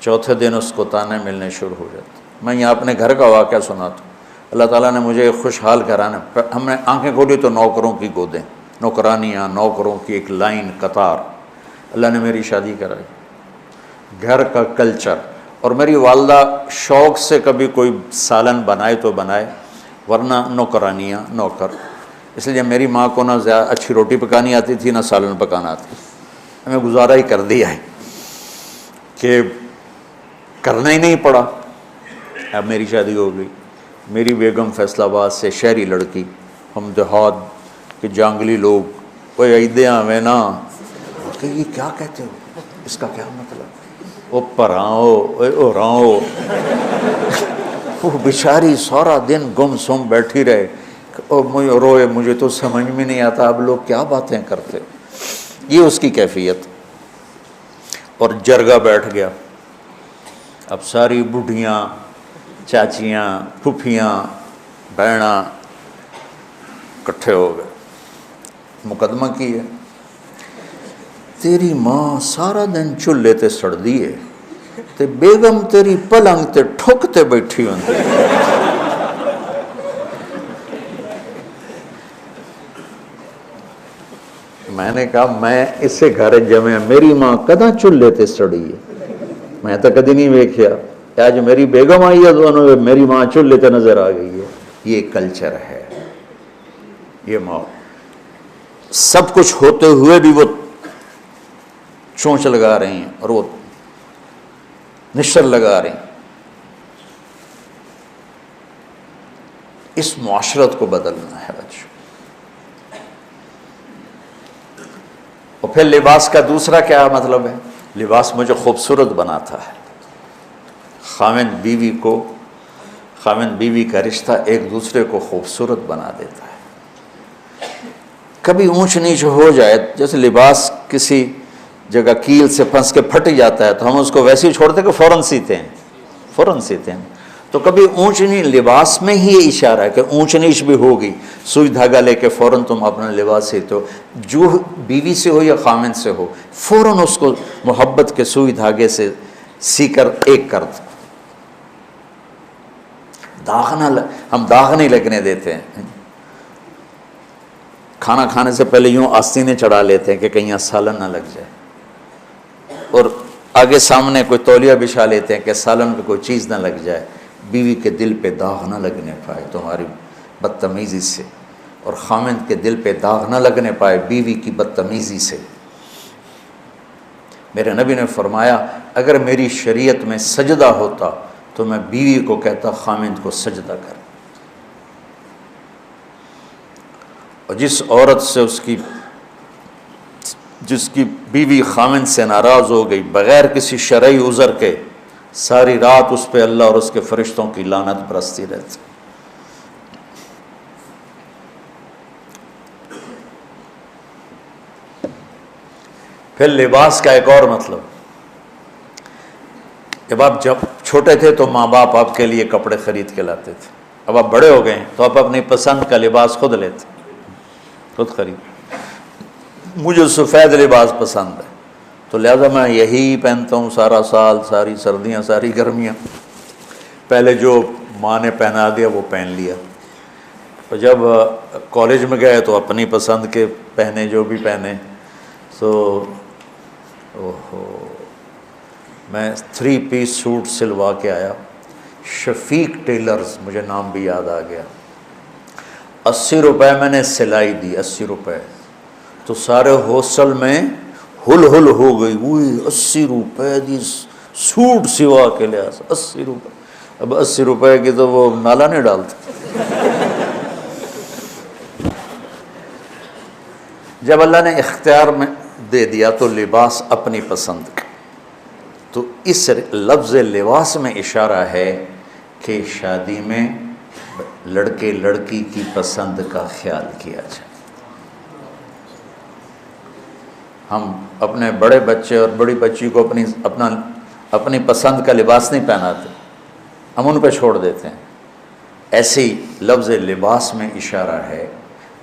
چوتھے دن اس کو تانے ملنے شروع ہو جاتے. میں یہاں اپنے گھر کا واقعہ سناتا ہوں. اللہ تعالیٰ نے مجھے خوشحال کرانا، ہم نے آنکھیں کھولی تو نوکروں کی گودیں، نوکرانیاں، نوکروں کی ایک لائن قطار. اللہ نے میری شادی کرائی، گھر کا کلچر. اور میری والدہ شوق سے کبھی کوئی سالن بنائے تو بنائے، ورنہ نوکرانیاں، نوکر. اس لیے میری ماں کو نہ زیادہ اچھی روٹی پکانی آتی تھی نہ سالن پکانا آتی. ہمیں گزارا ہی کر دیا ہے کہ کرنا ہی نہیں پڑا. اب میری شادی ہو گئی. میری بیگم فیصل آباد سے، شہری لڑکی، ہم دیہات کے جانگلی لوگ، وہ عیدیاں ہمیں نا کہ یہ کیا کہتے ہو، اس کا کیا مطلب، وہ پراؤ راؤ. وہ بیچاری سارا دن گم سم بیٹھی رہے اور مجھے روئے. مجھے تو سمجھ میں نہیں آتا اب لوگ کیا باتیں کرتے. یہ اس کی کیفیت. اور جرگہ بیٹھ گیا. اب ساری بوڑھیاں، چاچیاں، پھوپھیاں، بہنا اکٹھے ہو گئے. مقدمہ کی ہے، تیری ماں سارا دن چولہے تے سڑ دیے تے بیگم تیری پلنگ تے ٹھوکتے بیٹھی ہوندی. میں نے کہا میں اسے گھر جمع، میری ماں کداں چولہے تے سڑی ہے، میں تو کدی نہیں ویکھیا. آج میری بیگم آئی ہے تو میری ماں چولہے تے نظر آ گئی ہے. یہ کلچر ہے، یہ ماں. سب کچھ ہوتے ہوئے بھی وہ چونچ لگا رہی ہیں اور وہ نشر لگا رہی ہیں. اس معاشرت کو بدلنا ہے آج. اور پھر لباس کا دوسرا کیا مطلب ہے؟ لباس مجھے خوبصورت بناتا ہے. خاوند بیوی کا رشتہ ایک دوسرے کو خوبصورت بنا دیتا ہے. کبھی اونچ نیچ ہو جائے، جیسے لباس کسی جگہ کیل سے پھنس کے پھٹ جاتا ہے تو ہم اس کو ویسے ہی چھوڑتے کہ فوراً سیتے ہیں. تو کبھی اونچ نیچ لباس میں ہی یہ اشارہ ہے کہ اونچ نیچ بھی ہوگی، سوئی دھاگا لے کے فوراً تم اپنا لباس سیتے ہو. جو بیوی سے ہو یا خامن سے ہو، فوراً اس کو محبت کے سوئی دھاگے سے سی کر ایک کر دو. ہم داغ نہیں لگنے دیتے ہیں. کھانا کھانے سے پہلے یوں آستینیں چڑھا لیتے ہیں کہ کہیں سالن نہ لگ جائے، اور آگے سامنے کوئی تولیہ بچھا لیتے ہیں کہ سالن پہ کوئی چیز نہ لگ جائے. بیوی کے دل پہ داغ نہ لگنے پائے تمہاری بدتمیزی سے، اور خامند کے دل پہ داغ نہ لگنے پائے بیوی کی بدتمیزی سے. میرے نبی نے فرمایا اگر میری شریعت میں سجدہ ہوتا تو میں بیوی کو کہتا خامند کو سجدہ کر. اور جس عورت سے جس کی بیوی خامند سے ناراض ہو گئی بغیر کسی شرعی عذر کے، ساری رات اس پہ اللہ اور اس کے فرشتوں کی لعنت برستی رہتی. پھر لباس کا ایک اور مطلب، جب چھوٹے تھے تو ماں باپ آپ کے لیے کپڑے خرید کے لاتے تھے. اب آپ بڑے ہو گئے ہیں تو آپ اپنی پسند کا لباس خود لیتے، خود خرید. مجھے سفید لباس پسند ہے تو لہذا میں یہی پہنتا ہوں سارا سال، ساری سردیاں، ساری گرمیاں. پہلے جو ماں نے پہنا دیا وہ پہن لیا. اور جب کالج میں گئے تو اپنی پسند کے پہنے، جو بھی پہنے. تو میں 3 پیس سوٹ سلوا کے آیا. شفیق ٹیلرز، مجھے نام بھی یاد آ گیا. 80 روپے میں نے سلائی دی، 80 روپے. تو سارے ہاسٹل میں ہل ہو گئی، وہی 80 روپے دی سوٹ سوا کے لیا. 80 روپے. اب 80 روپے کی تو وہ نالا نہیں ڈالتے. جب اللہ نے اختیار میں دے دیا تو لباس اپنی پسند کا، تو اس لفظ لباس میں اشارہ ہے کہ شادی میں لڑکے لڑکی کی پسند کا خیال کیا جائے. ہم اپنے بڑے بچے اور بڑی بچی کو اپنی پسند کا لباس نہیں پہناتے، ہم ان پہ چھوڑ دیتے ہیں. ایسے ہی لفظ لباس میں اشارہ ہے.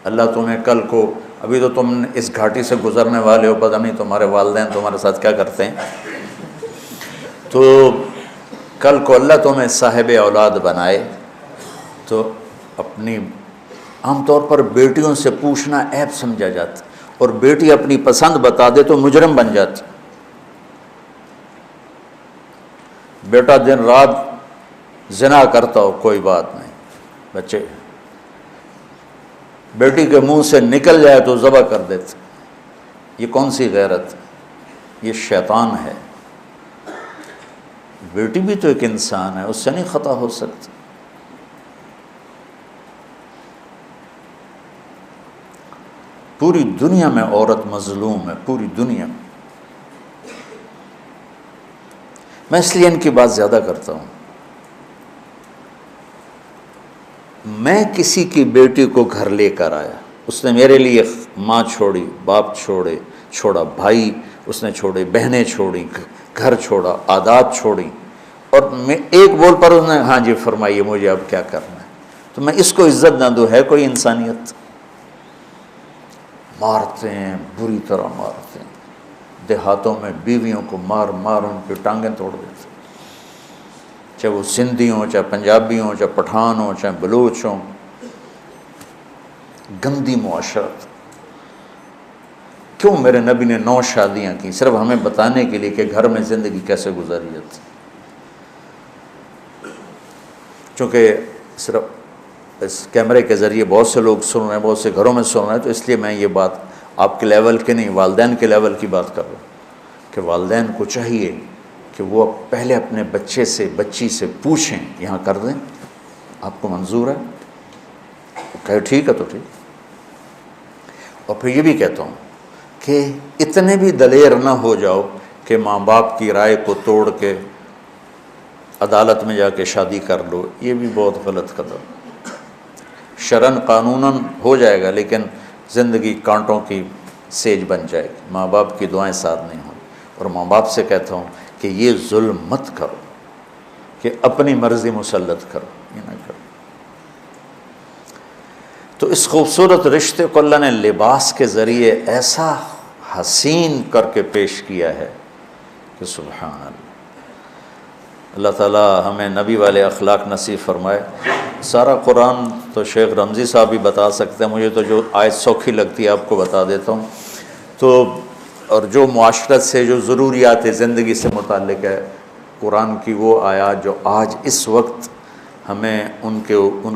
اللہ تمہیں کل کو، ابھی تو تم اس گھاٹی سے گزرنے والے ہو، پتہ نہیں تمہارے والدین تمہارے ساتھ کیا کرتے ہیں. تو کل کو اللہ تمہیں صاحب اولاد بنائے تو عام طور پر بیٹیوں سے پوچھنا عیب سمجھا جاتا، اور بیٹی اپنی پسند بتا دے تو مجرم بن جاتی. بیٹا دن رات زنا کرتا ہو کوئی بات نہیں، بچے بیٹی کے منہ سے نکل جائے تو ذبح کر دیتے. یہ کون سی غیرت؟ یہ شیطان ہے. بیٹی بھی تو ایک انسان ہے، اس سے نہیں خطا ہو سکتی. پوری دنیا میں عورت مظلوم ہے، پوری دنیا میں. میں اس لیے ان کی بات زیادہ کرتا ہوں. میں کسی کی بیٹی کو گھر لے کر آیا، اس نے میرے لیے ماں چھوڑی، باپ چھوڑا، بھائی اس نے چھوڑے، بہنیں چھوڑی، گھر چھوڑا، عادات چھوڑی، اور میں ایک بول پر اس نے ہاں جی فرمائیے مجھے اب کیا کرنا ہے. تو میں اس کو عزت نہ دوں؟ ہے کوئی انسانیت؟ مارتے ہیں، بری طرح مارتے ہیں. دیہاتوں میں بیویوں کو مار ان کی ٹانگیں توڑ دیتے، چاہے وہ سندھی ہوں، چاہے پنجابی ہوں، چاہے پٹھان ہوں، چاہے بلوچ ہوں. گندی معاشرت. کیوں میرے نبی نے 9 شادیاں کی؟ صرف ہمیں بتانے کے لیے کہ گھر میں زندگی کیسے گزاری جاتی. چونکہ صرف اس کیمرے کے ذریعے بہت سے لوگ سن رہے ہیں، بہت سے گھروں میں سن رہے ہیں، تو اس لیے میں یہ بات آپ کے لیول کے نہیں، والدین کے لیول کی بات کر رہا ہوں کہ والدین کو چاہیے کہ وہ پہلے اپنے بچی سے پوچھیں یہاں کر دیں، آپ کو منظور ہے؟ کہے ٹھیک ہے تو ٹھیک. اور پھر یہ بھی کہتا ہوں کہ اتنے بھی دلیر نہ ہو جاؤ کہ ماں باپ کی رائے کو توڑ کے عدالت میں جا کے شادی کر لو. یہ بھی بہت غلط قدم. شرعاً قانوناً ہو جائے گا لیکن زندگی کانٹوں کی سیج بن جائے گی. ماں باپ کی دعائیں ساتھ نہیں ہوں. اور ماں باپ سے کہتا ہوں کہ یہ ظلم مت کرو کہ اپنی مرضی مسلط کرو، یہ نہ کرو. تو اس خوبصورت رشتے کو اللہ نے لباس کے ذریعے ایسا حسین کر کے پیش کیا ہے کہ سبحان اللہ. اللہ تعالیٰ ہمیں نبی والے اخلاق نصیب فرمائے. سارا قرآن تو شیخ رمضی صاحب بھی بتا سکتے ہیں، مجھے تو جو آیت سوکھی لگتی ہے آپ کو بتا دیتا ہوں. تو اور جو معاشرت سے، جو ضروریات زندگی سے متعلق ہے قرآن کی، وہ آیات جو آج اس وقت ہمیں ان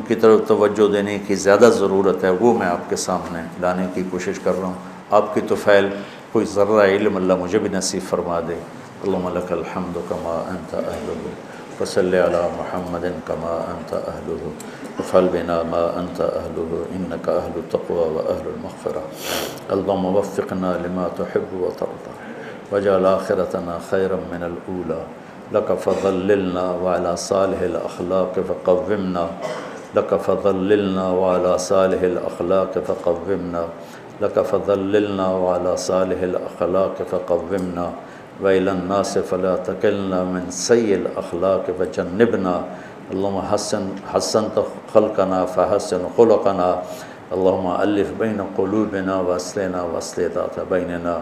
کی طرف توجہ دینے کی زیادہ ضرورت ہے، وہ میں آپ کے سامنے لانے کی کوشش کر رہا ہوں. آپ کی طفیل کوئی ذرہ علم اللہ مجھے بھی نصیب فرما دے. اللہم لک الحمد کما انت اہلہ وصلی علی محمد کما انت اہلہ وفعل بنا ما انت اہلہ انک اہل التقوی و اہل المغفرہ. اللہم وفقنا لما تحب و ترضى واجعل آخرتنا خیرا من الاولی. لک فضللنا وعلى صالح الاخلاق فقومنا. لک فضللنا وعلى صالح الاخلاق فقومنا. لک فضللنا وعلى صالح الاخلاق فقومنا. وإلى الناس فلا تكلنا من سيء الأخلاق وجنبنا. اللهم حسنت خلقنا فحسن خلقنا. اللهم ألف بين قلوبنا وأصلحنا وأصلح ذات بيننا.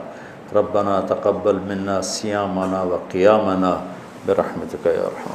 ربنا تقبل منا صيامنا وقيامنا برحمتك يا أرحم